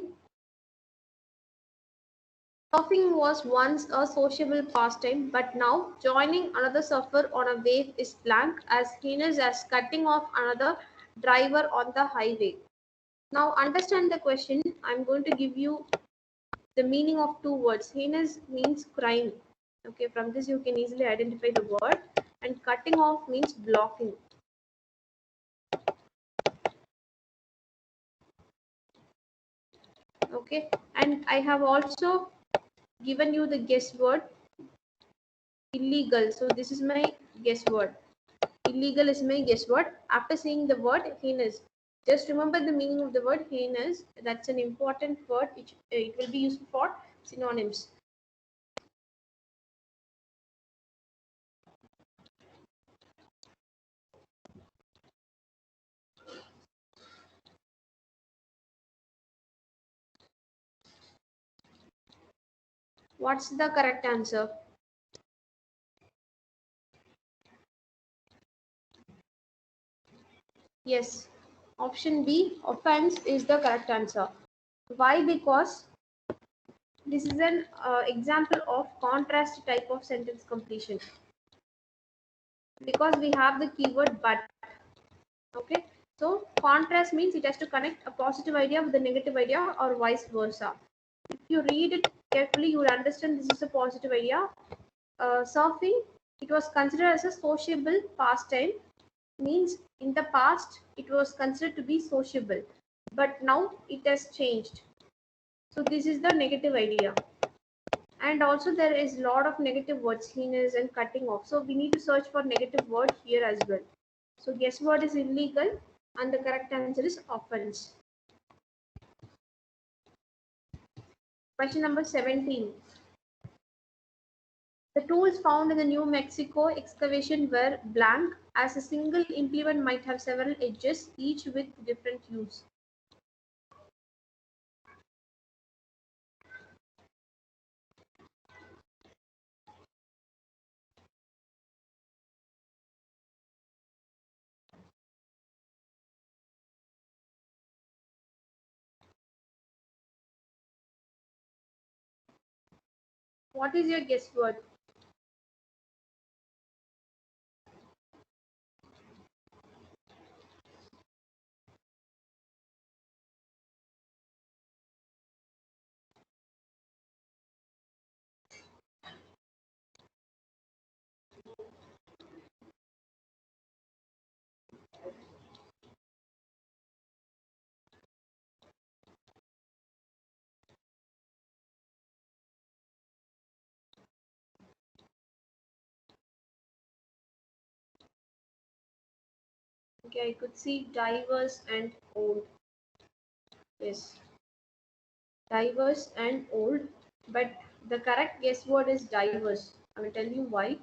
Surfing was once a sociable pastime, but now joining another surfer on a wave is blank as heinous as cutting off another driver on the highway. Now understand the question. I'm going to give you the meaning of two words. Heinous means crime. Okay, from this you can easily identify the word. And cutting off means blocking. Okay, and I have also given you the guess word illegal. So this is my guess word. Illegal is my guess word. After seeing the word heinous, just remember the meaning of the word heinous. That's an important word. It will be used for synonyms. What's the correct answer? Yes, option B, offense, is the correct answer. Why? Because this is an example of contrast type of sentence completion. Because we have the keyword but. Okay, so contrast means it has to connect a positive idea with a negative idea or vice versa. If you read it carefully, you will understand this is a positive idea. Surfing, it was considered as a sociable pastime, means in the past it was considered to be sociable, but now it has changed. So this is the negative idea. And also there is a lot of negative words, heinous and cutting off. So we need to search for negative word here as well. So guess word is illegal and the correct answer is offense. Question number 17. The tools found in the New Mexico excavation were blank, as a single implement might have several edges, each with different use. What is your guess word? Okay, I could see diverse and old. Yes, diverse and old, but the correct guess word is diverse. I will tell you why.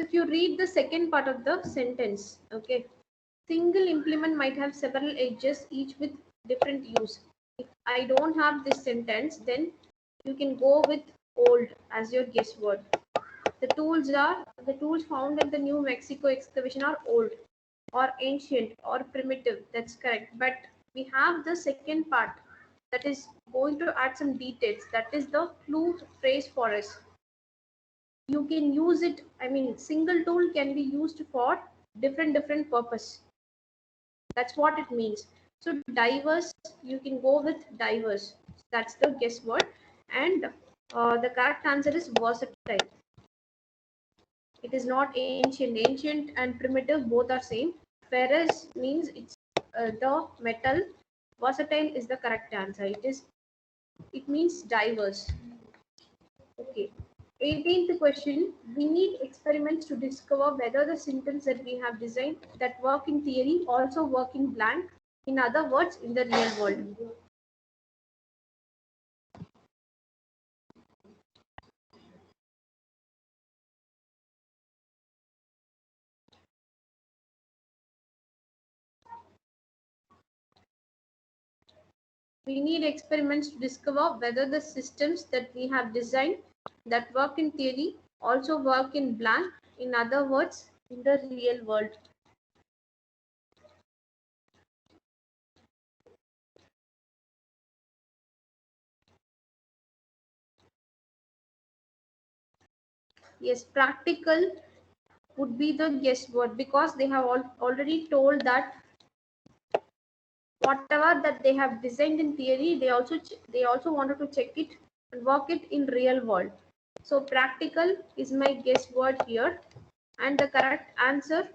If you read the second part of the sentence, okay, single implement might have several edges, each with different use. If I don't have this sentence, then you can go with old as your guess word. The tools found in the New Mexico excavation are old or ancient or primitive. That's correct. But we have the second part that is going to add some details. That is the clue phrase for us. You can use it. I mean, single tool can be used for different purpose. That's what it means. So diverse, you can go with diverse. That's the guess word. And the correct answer is versatile. It is not ancient. Ancient and primitive both are same. Ferrous means it's the metal. Versatile is the correct answer. It means diverse. Okay. 18th question. We need experiments to discover whether the symptoms that we have designed that work in theory also work in blank. In other words, in the real world. We need experiments to discover whether the systems that we have designed that work in theory also work in blank. In other words, in the real world. Yes, practical would be the guess word because they have already told that whatever that they have designed in theory, they also wanted to check it and work it in real world. So practical is my guess word here, and the correct answer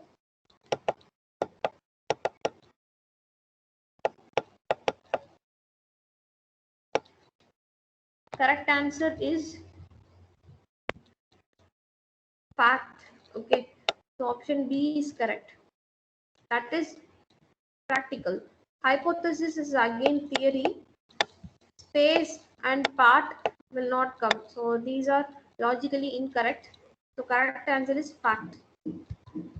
is fact. Okay, so option B is correct. That is practical. Hypothesis is again theory. Space and part will not come. So these are logically incorrect. So correct answer is fact.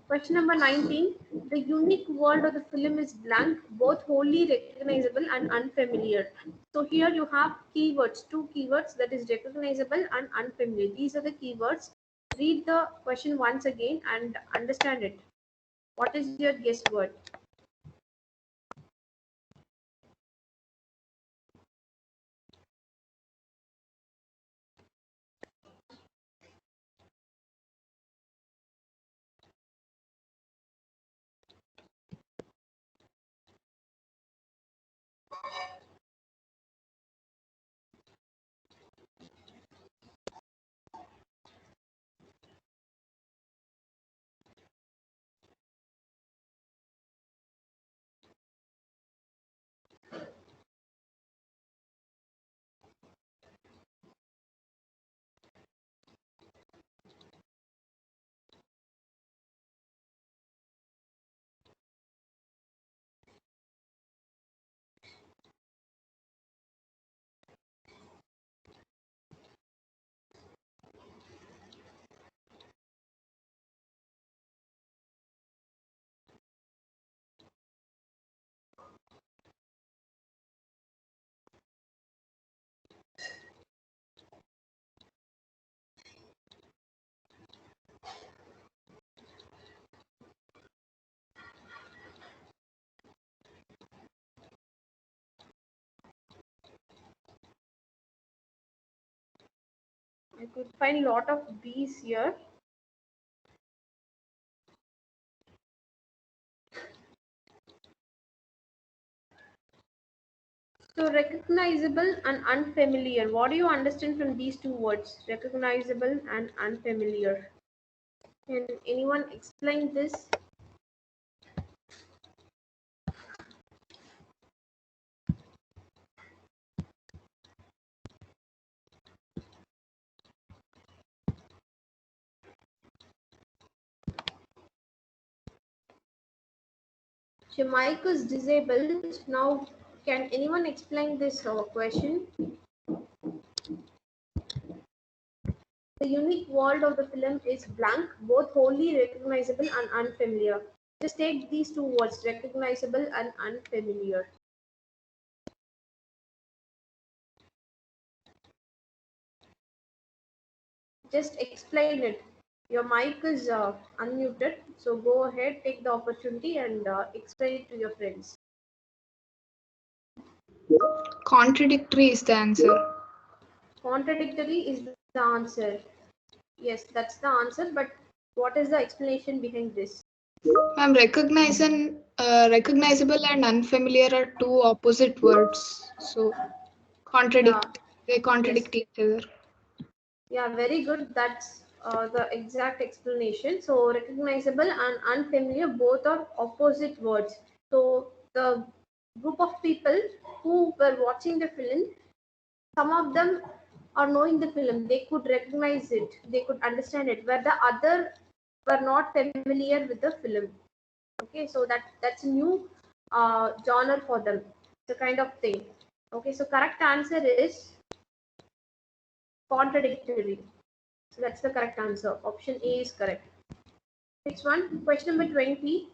Question number 19. The unique world of the film is blank, both wholly recognizable and unfamiliar. So here you have keywords, two keywords, that is recognizable and unfamiliar. These are the keywords. Read the question once again and understand it. What is your guess word? I could find a lot of B's here. So recognizable and unfamiliar. What do you understand from these two words? Recognizable and unfamiliar. Can anyone explain this? Your mic is disabled. Now, can anyone explain this question? The unique world of the film is blank, both wholly recognizable and unfamiliar. Just take these two words, recognizable and unfamiliar. Just explain it. Your mic is unmuted, so go ahead, take the opportunity and explain it to your friends. Contradictory is the answer. Contradictory is the answer. Yes, that's the answer, but what is the explanation behind this? Ma'am, recognizable and unfamiliar are two opposite words. So Yeah, they yes. contradict each other. Yeah, very good. That's the exact explanation. So recognizable and unfamiliar both are opposite words. So the group of people who were watching the film, some of them are knowing the film. They could recognize it. They could understand it. Where the other were not familiar with the film. Okay, so that's a new genre for them. The kind of thing. Okay, so correct answer is contradictory. So that's the correct answer. Option A is correct. Next one, question number 20.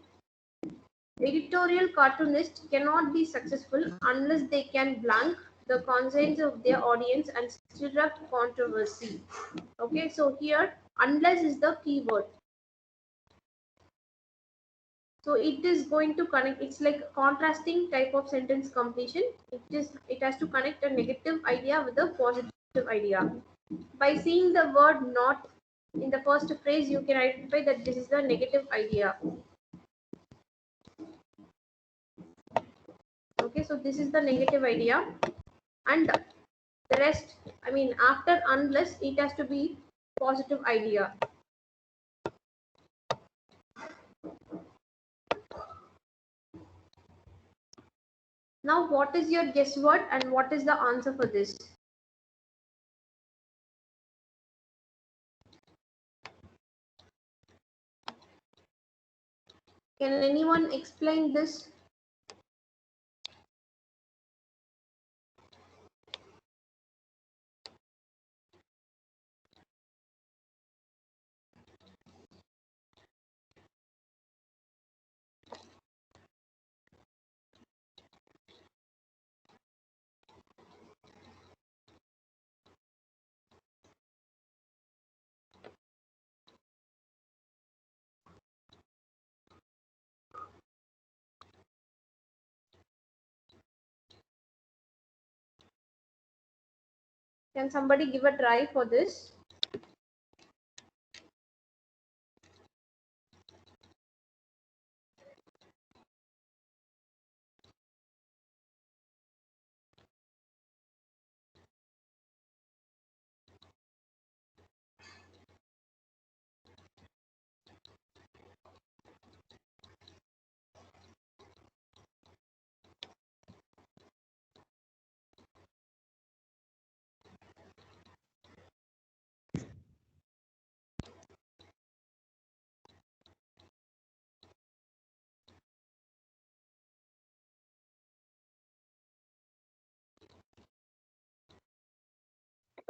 Editorial cartoonists cannot be successful unless they can blank the conscience of their audience and stir up controversy. Okay, so here unless is the keyword. So it is going to connect. It's like a contrasting type of sentence completion. It has to connect a negative idea with a positive idea. By seeing the word not in the first phrase, you can identify that this is the negative idea. Okay, so this is the negative idea, and the rest, I mean, after unless, it has to be positive idea. Now, what is your guess word and what is the answer for this? Can anyone explain this? Can somebody give a try for this?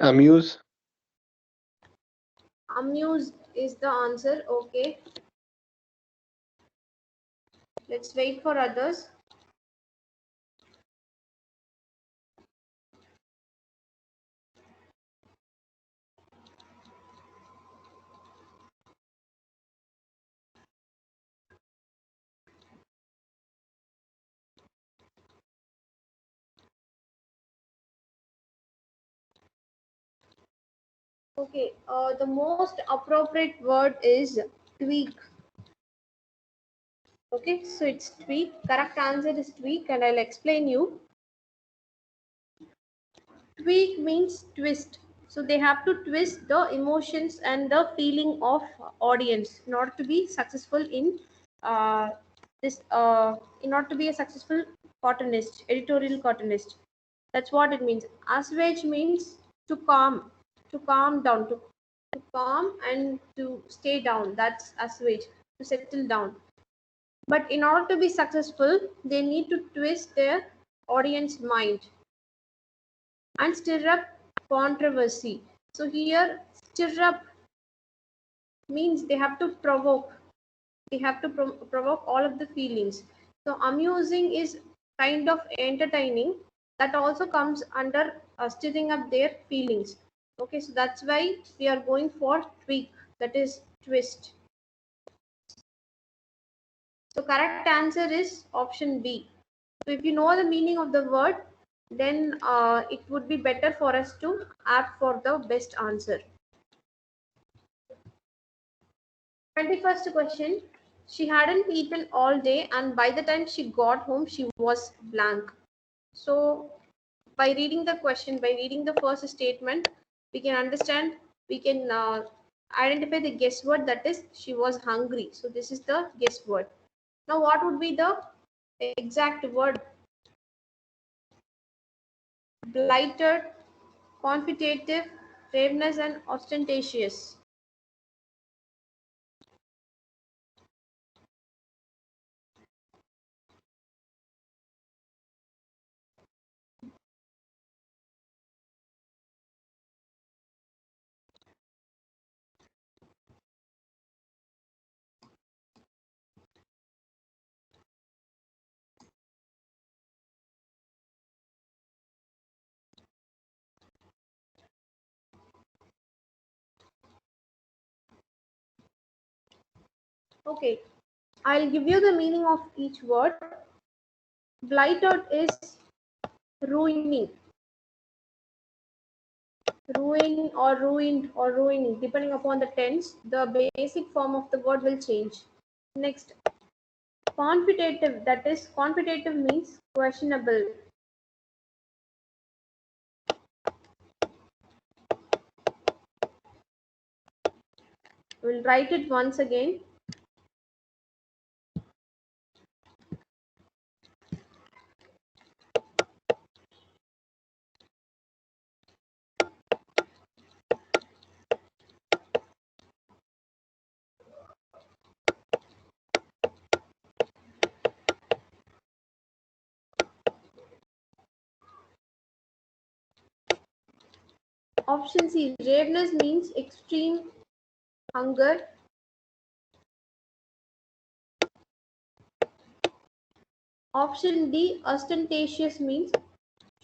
Amuse. Amuse is the answer. Okay, let's wait for others. Okay, the most appropriate word is tweak. Okay, so it's tweak. Correct answer is tweak, and I'll explain you. Tweak means twist. So they have to twist the emotions and the feeling of audience in order to be successful in uh, this. In order to be a successful cartoonist, editorial cartoonist. That's what it means. Assuage means to calm down, to calm and to stay down. That's assuage, to settle down. But in order to be successful, they need to twist their audience mind and stir up controversy. So here, stir up means they have to provoke. They have to provoke all of the feelings. So amusing is kind of entertaining. That also comes under stirring up their feelings. Okay, so that's why we are going for tweak, that is twist. So correct answer is option B. So if you know the meaning of the word, then it would be better for us to opt for the best answer. 21st question. She hadn't eaten all day and by the time she got home, she was blank. So by reading the question, by reading the first statement, we can understand, we can identify the guess word, that is she was hungry. So this is the guess word. Now what would be the exact word? Blighted, confitative, ravenous and ostentatious. Okay, I'll give you the meaning of each word. Blighted is ruining, ruin or ruined or ruining, depending upon the tense, the basic form of the word will change. Next, confitative, that is confitative means questionable. We'll write it once again. Option C, ravenous means extreme hunger. Option D, ostentatious means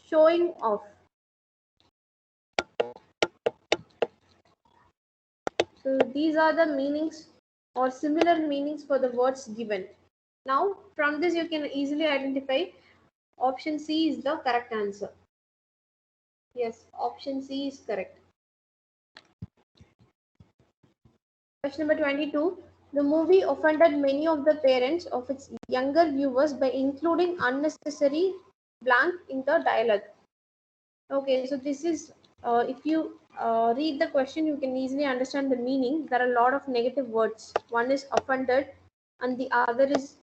showing off. So these are the meanings or similar meanings for the words given. Now from this you can easily identify option C is the correct answer. Yes, option C is correct. Question number 22. The movie offended many of the parents of its younger viewers by including unnecessary blank in the dialogue. Okay, so this is, if you read the question, you can easily understand the meaning. There are a lot of negative words. One is offended and the other is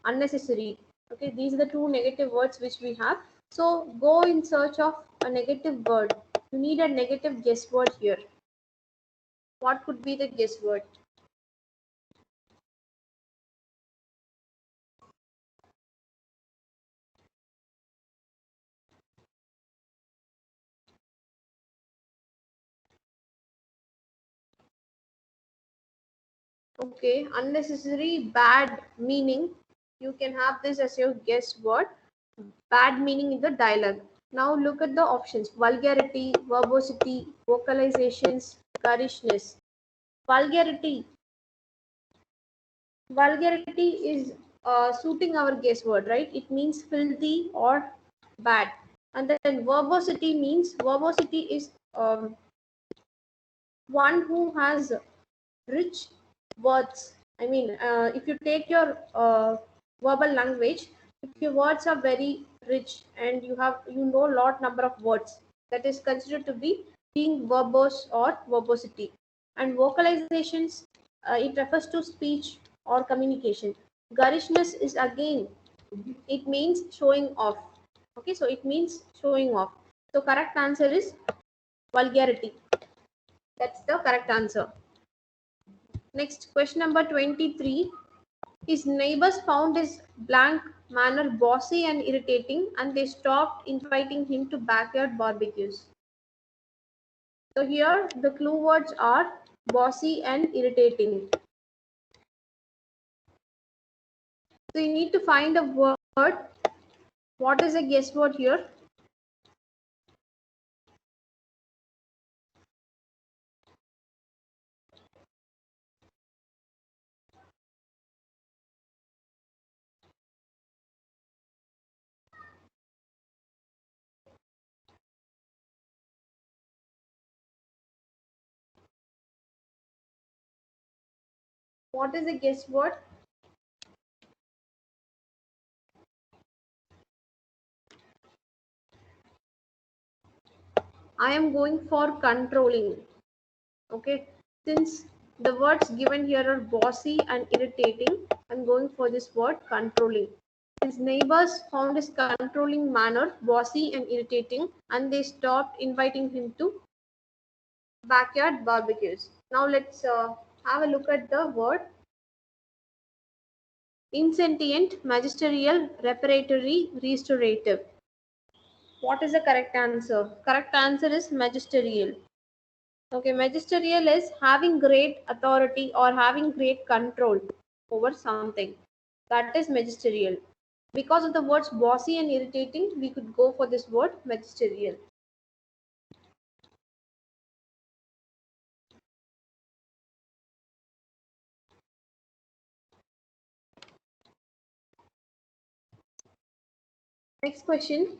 unnecessary. Okay, these are the two negative words which we have. So go in search of a negative word. You need a negative guess word here. What could be the guess word? Okay, unnecessary, bad meaning. You can have this as your guess word. Bad meaning in the dialogue. Now look at the options. Vulgarity, verbosity, vocalizations, garishness. Vulgarity. Vulgarity is suiting our guess word, right? It means filthy or bad. And then verbosity means, verbosity is one who has rich words. I mean, if you take your verbal language, if your words are very rich and you know lot number of words, that is considered to be being verbose or verbosity. And vocalizations, it refers to speech or communication. Garishness is again, it means showing off. Okay, so it means showing off. So correct answer is vulgarity. That's the correct answer. Next, question number 23. His neighbors found his blank manner bossy and irritating, and they stopped inviting him to backyard barbecues. So here the clue words are bossy and irritating. So you need to find a word. What is a guess word here? What is a guess word? I am going for controlling. Okay, since the words given here are bossy and irritating, I'm going for this word controlling. His neighbors found his controlling manner bossy and irritating, and they stopped inviting him to backyard barbecues. Now let's have a look at the word insentient, magisterial, reparatory, restorative. What is the correct answer? Correct answer is magisterial. Okay, magisterial is having great authority or having great control over something. That is magisterial. Because of the words bossy and irritating, we could go for this word magisterial. Next question.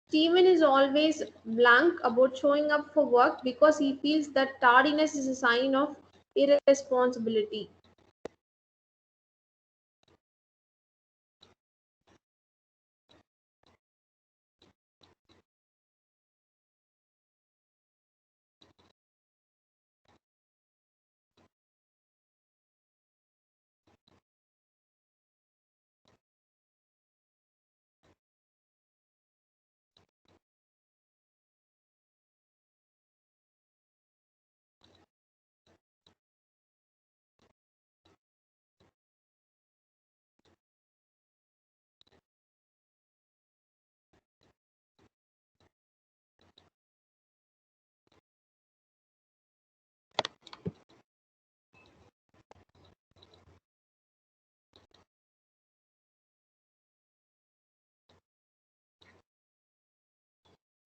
Steven is always blank about showing up for work because he feels that tardiness is a sign of irresponsibility.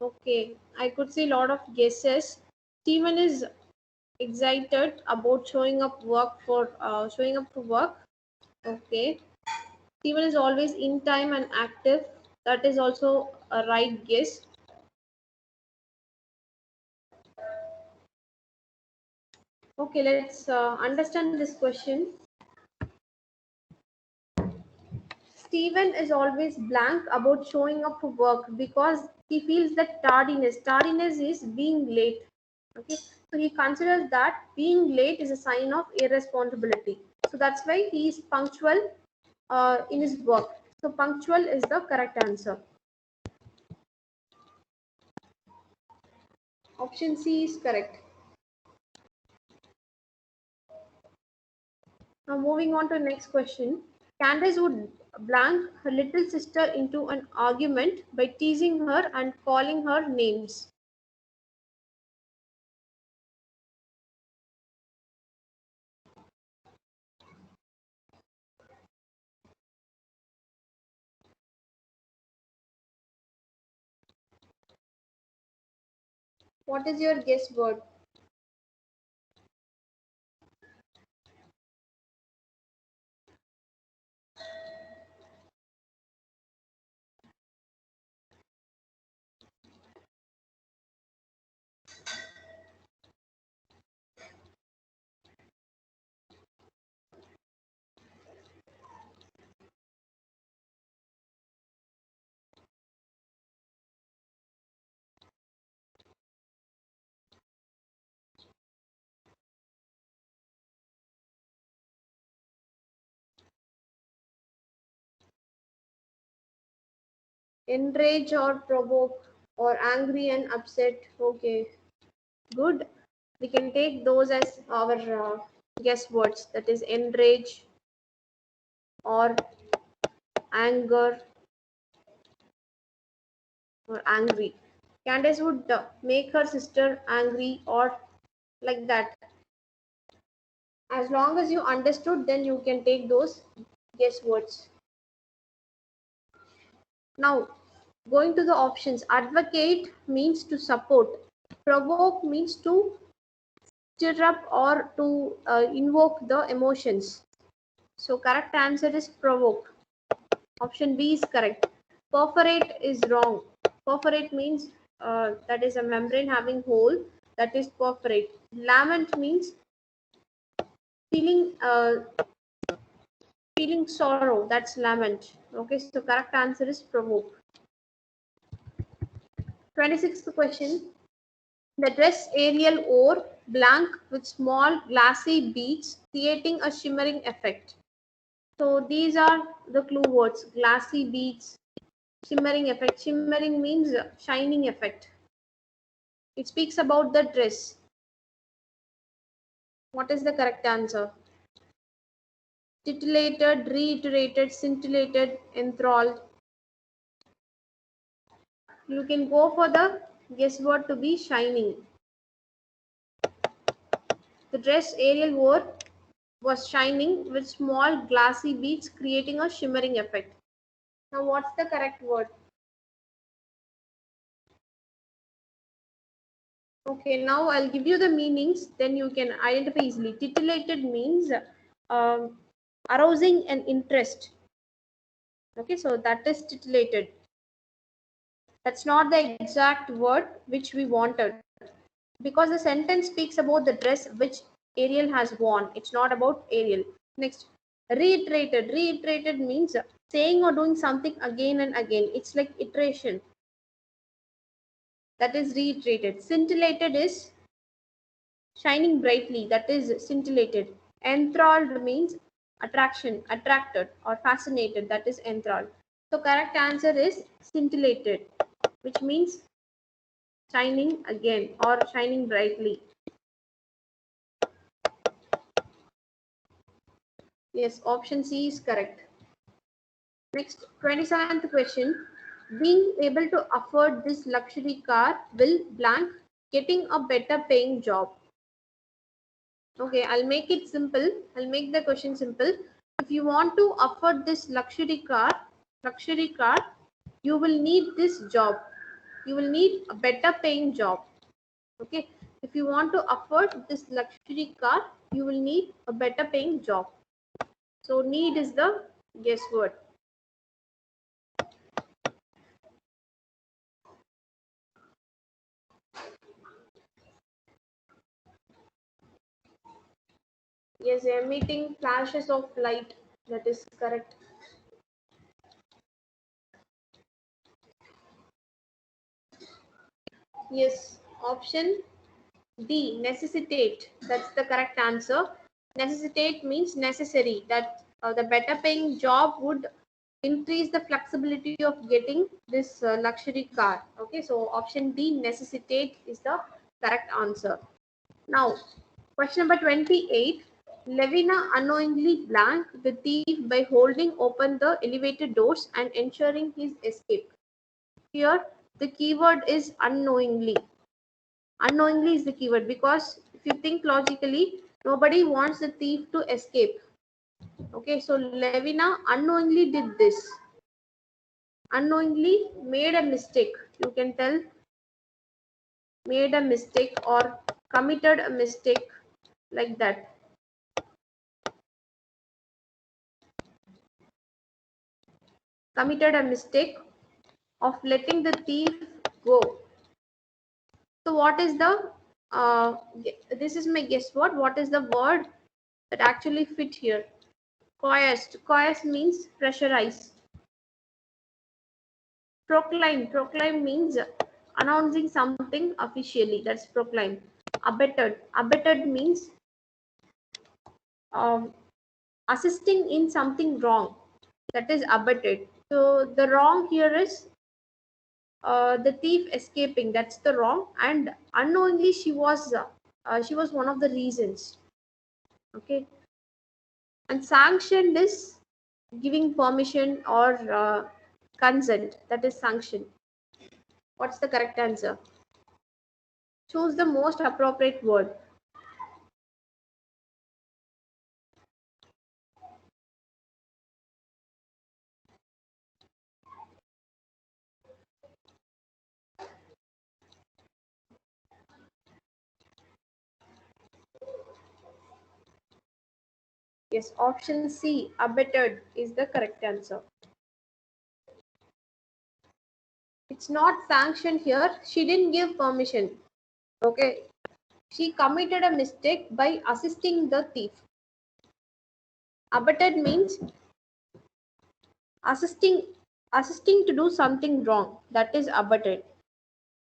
Okay, I could see a lot of guesses. Steven is excited about showing up to work. Okay, Steven is always in time and active. That is also a right guess. Okay, let's understand this question. Steven is always blank about showing up for work because he feels that tardiness is being late. Okay, so he considers that being late is a sign of irresponsibility. So that's why he is punctual in his work. So punctual is the correct answer. Option C is correct. Now moving on to the next question. Candace would blank her little sister into an argument by teasing her and calling her names. What is your guess word? Enrage or provoke, or angry and upset. Okay, good. We can take those as our guess words. That is enrage or anger or angry. Candace would make her sister angry or like that. As long as you understood, then you can take those guess words. Now, going to the options. Advocate means to support. Provoke means to stir up or to invoke the emotions. So correct answer is provoke. Option B is correct. Perforate is wrong. Perforate means that is a membrane having hole. That is perforate. Lament means feeling feeling sorrow. That's lament. Okay, so correct answer is provoke. 26th question. The dress aerial ore blank with small glassy beads creating a shimmering effect. So these are the clue words. Glassy beads, shimmering effect. Shimmering means shining effect. It speaks about the dress. What is the correct answer? Titillated, reiterated, scintillated, enthralled. You can go for the guess word to be shining. The dress Ariel wore was shining with small glassy beads creating a shimmering effect. Now what's the correct word? Okay, now I'll give you the meanings, then you can identify easily. Titillated means arousing an interest. Okay, so that is titillated. That's not the exact word which we wanted, because the sentence speaks about the dress which Ariel has worn. It's not about Ariel. Next, reiterated. Reiterated means saying or doing something again and again. It's like iteration. That is reiterated. Scintillated is shining brightly. That is scintillated. Enthralled means attraction, attracted or fascinated. That is enthralled. So correct answer is scintillated, which means shining again or shining brightly. Yes, option C is correct. Next, 27th question. Being able to afford this luxury car will blank getting a better paying job. Okay, I'll make it simple. I'll make the question simple. If you want to afford this luxury car, you will need this job. You will need a better paying job. Okay, if you want to afford this luxury car, you will need a better paying job. So need is the guess word. Yes, emitting flashes of light. That is correct. Yes, option D, necessitate. That's the correct answer. Necessitate means necessary. That the better paying job would increase the flexibility of getting this luxury car. Okay, so option D, necessitate is the correct answer. Now, question number 28. Levina unknowingly blanked the thief by holding open the elevator doors and ensuring his escape. Here, the keyword is unknowingly. Unknowingly is the keyword because if you think logically, nobody wants the thief to escape. Okay, so Levina unknowingly did this. Unknowingly made a mistake. You can tell made a mistake or committed a mistake like that. Committed a mistake of letting the thief go. So what is the this is my guess word. What is the word that actually fit here? Coerced. Coerced means pressurize. Proclaim. Proclaim means announcing something officially. That's proclaim. Abetted. Abetted means assisting in something wrong. That is abetted. So the wrong here is the thief escaping. That's the wrong. And unknowingly she was one of the reasons. Okay. And sanctioned is giving permission or consent. That is sanction. What's the correct answer? Choose the most appropriate word. Yes, option C, abetted, is the correct answer. It's not sanctioned here. She didn't give permission. Okay. She committed a mistake by assisting the thief. Abetted means assisting to do something wrong. That is abetted.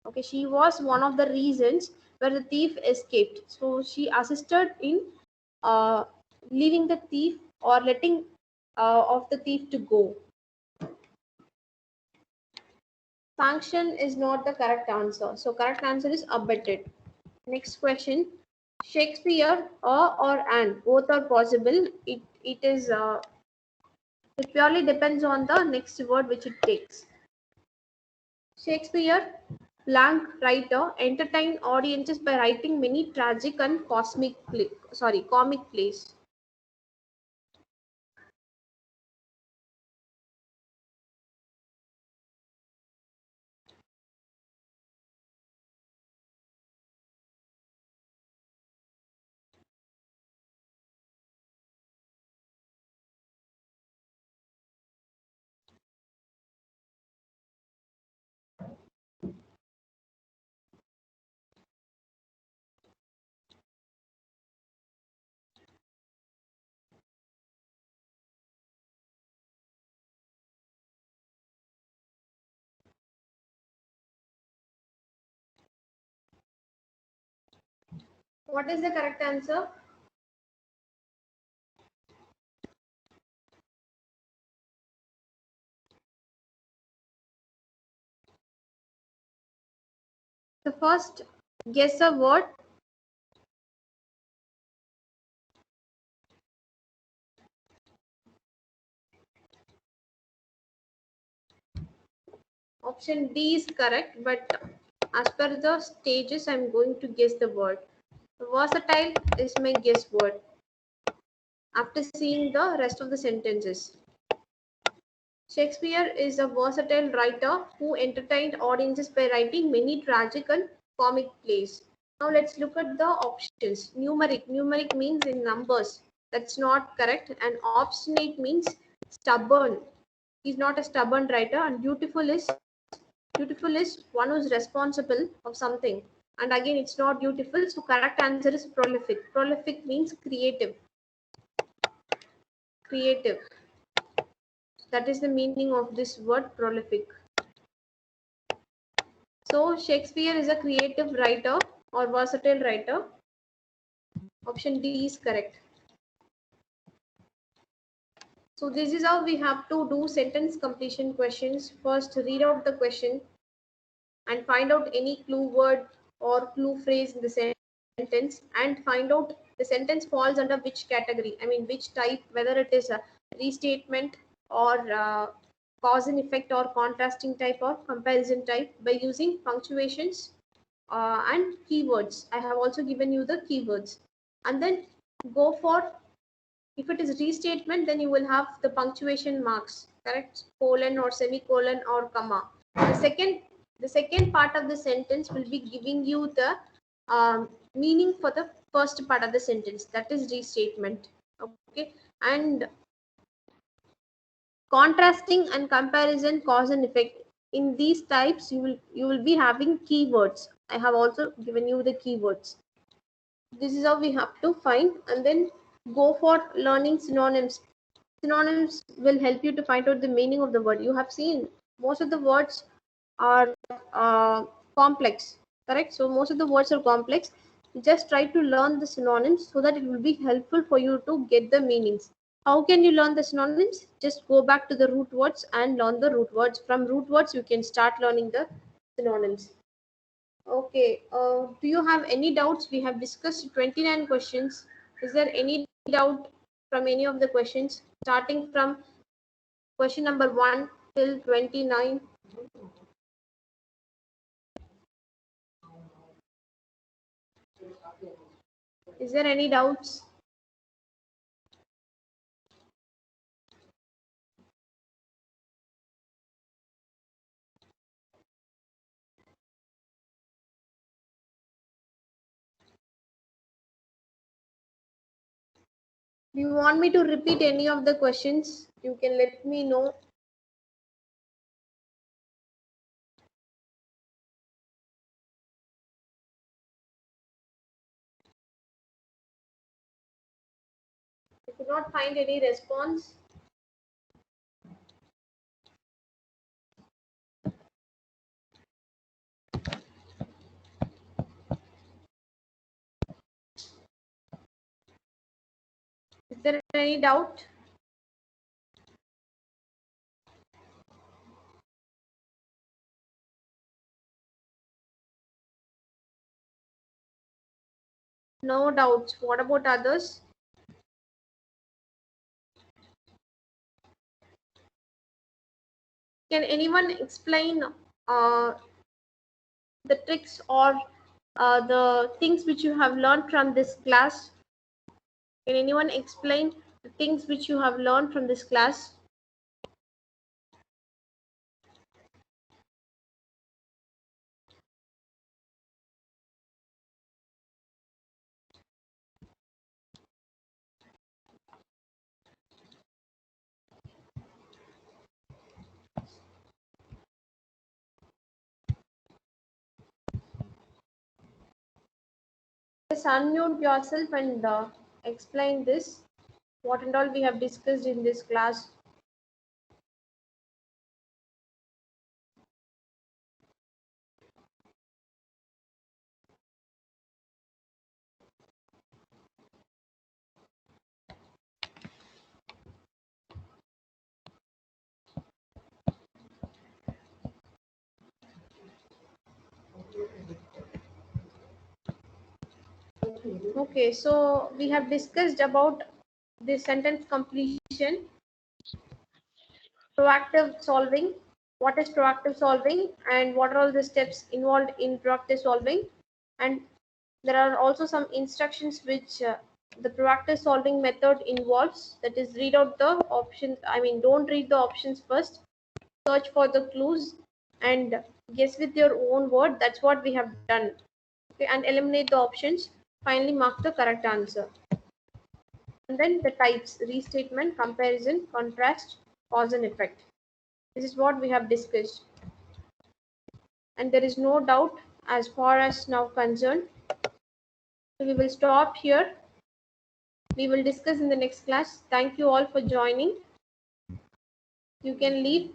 Okay, she was one of the reasons where the thief escaped. So she assisted in uh, leaving the thief or letting of the thief to go. Sanction is not the correct answer. So correct answer is abetted. Next question. Shakespeare or an, both are possible. It purely depends on the next word which it takes. Shakespeare, blank writer, entertained audiences by writing many tragic and comic plays. What is the correct answer? The first guess a word. Option D is correct, but as per the stages, I'm going to guess the word. Versatile is my guess word after seeing the rest of the sentences. Shakespeare is a versatile writer who entertained audiences by writing many tragic and comic plays. Now let's look at the options. Numeric. Numeric means in numbers. That's not correct. And obstinate means stubborn. He's not a stubborn writer. And dutiful is one who's responsible of something. And again, it's not dutiful. So correct answer is prolific. Prolific means creative. Creative. That is the meaning of this word prolific. So Shakespeare is a creative writer or versatile writer. Option D is correct. So this is how we have to do sentence completion questions. First, read out the question and find out any clue word or clue phrase in the sentence and find out the sentence falls under which category. I mean, which type, whether it is a restatement or cause and effect or contrasting type or comparison type by using punctuations and keywords. I have also given you the keywords. And then go for, if it is restatement, then you will have the punctuation marks, correct? Colon or semicolon or comma. The second part of the sentence will be giving you the meaning for the first part of the sentence. That is restatement. Okay. And contrasting and comparison, cause and effect. In these types, you will be having keywords. I have also given you the keywords. This is how we have to find, and then go for learning synonyms. Synonyms will help you to find out the meaning of the word. You have seen most of the words are complex, correct? So most of the words are complex. Just try to learn the synonyms so that it will be helpful for you to get the meanings. How can you learn the synonyms? Just go back to the root words and learn the root words. From root words, you can start learning the synonyms. Okay, do you have any doubts? We have discussed 29 questions. Is there any doubt from any of the questions? Starting from question number 1 till 29. Is there any doubts? Do you want me to repeat any of the questions? You can let me know. I could not find any response. Is there any doubt? No doubts. What about others? Can anyone explain the tricks or the things which you have learned from this class? Can anyone explain the things which you have learned from this class? Just unmute yourself and explain this. What and all we have discussed in this class. Okay, so we have discussed about the sentence completion, proactive solving, what is proactive solving and what are all the steps involved in proactive solving, and there are also some instructions which the proactive solving method involves, that is read out the options, don't read the options first, search for the clues and guess with your own word. That's what we have done. Okay, and eliminate the options, finally mark the correct answer. And then the types: restatement, comparison, contrast, cause and effect. This is what we have discussed. And there is no doubt as far as now concerned. So we will stop here. We will discuss in the next class. Thank you all for joining. You can leave.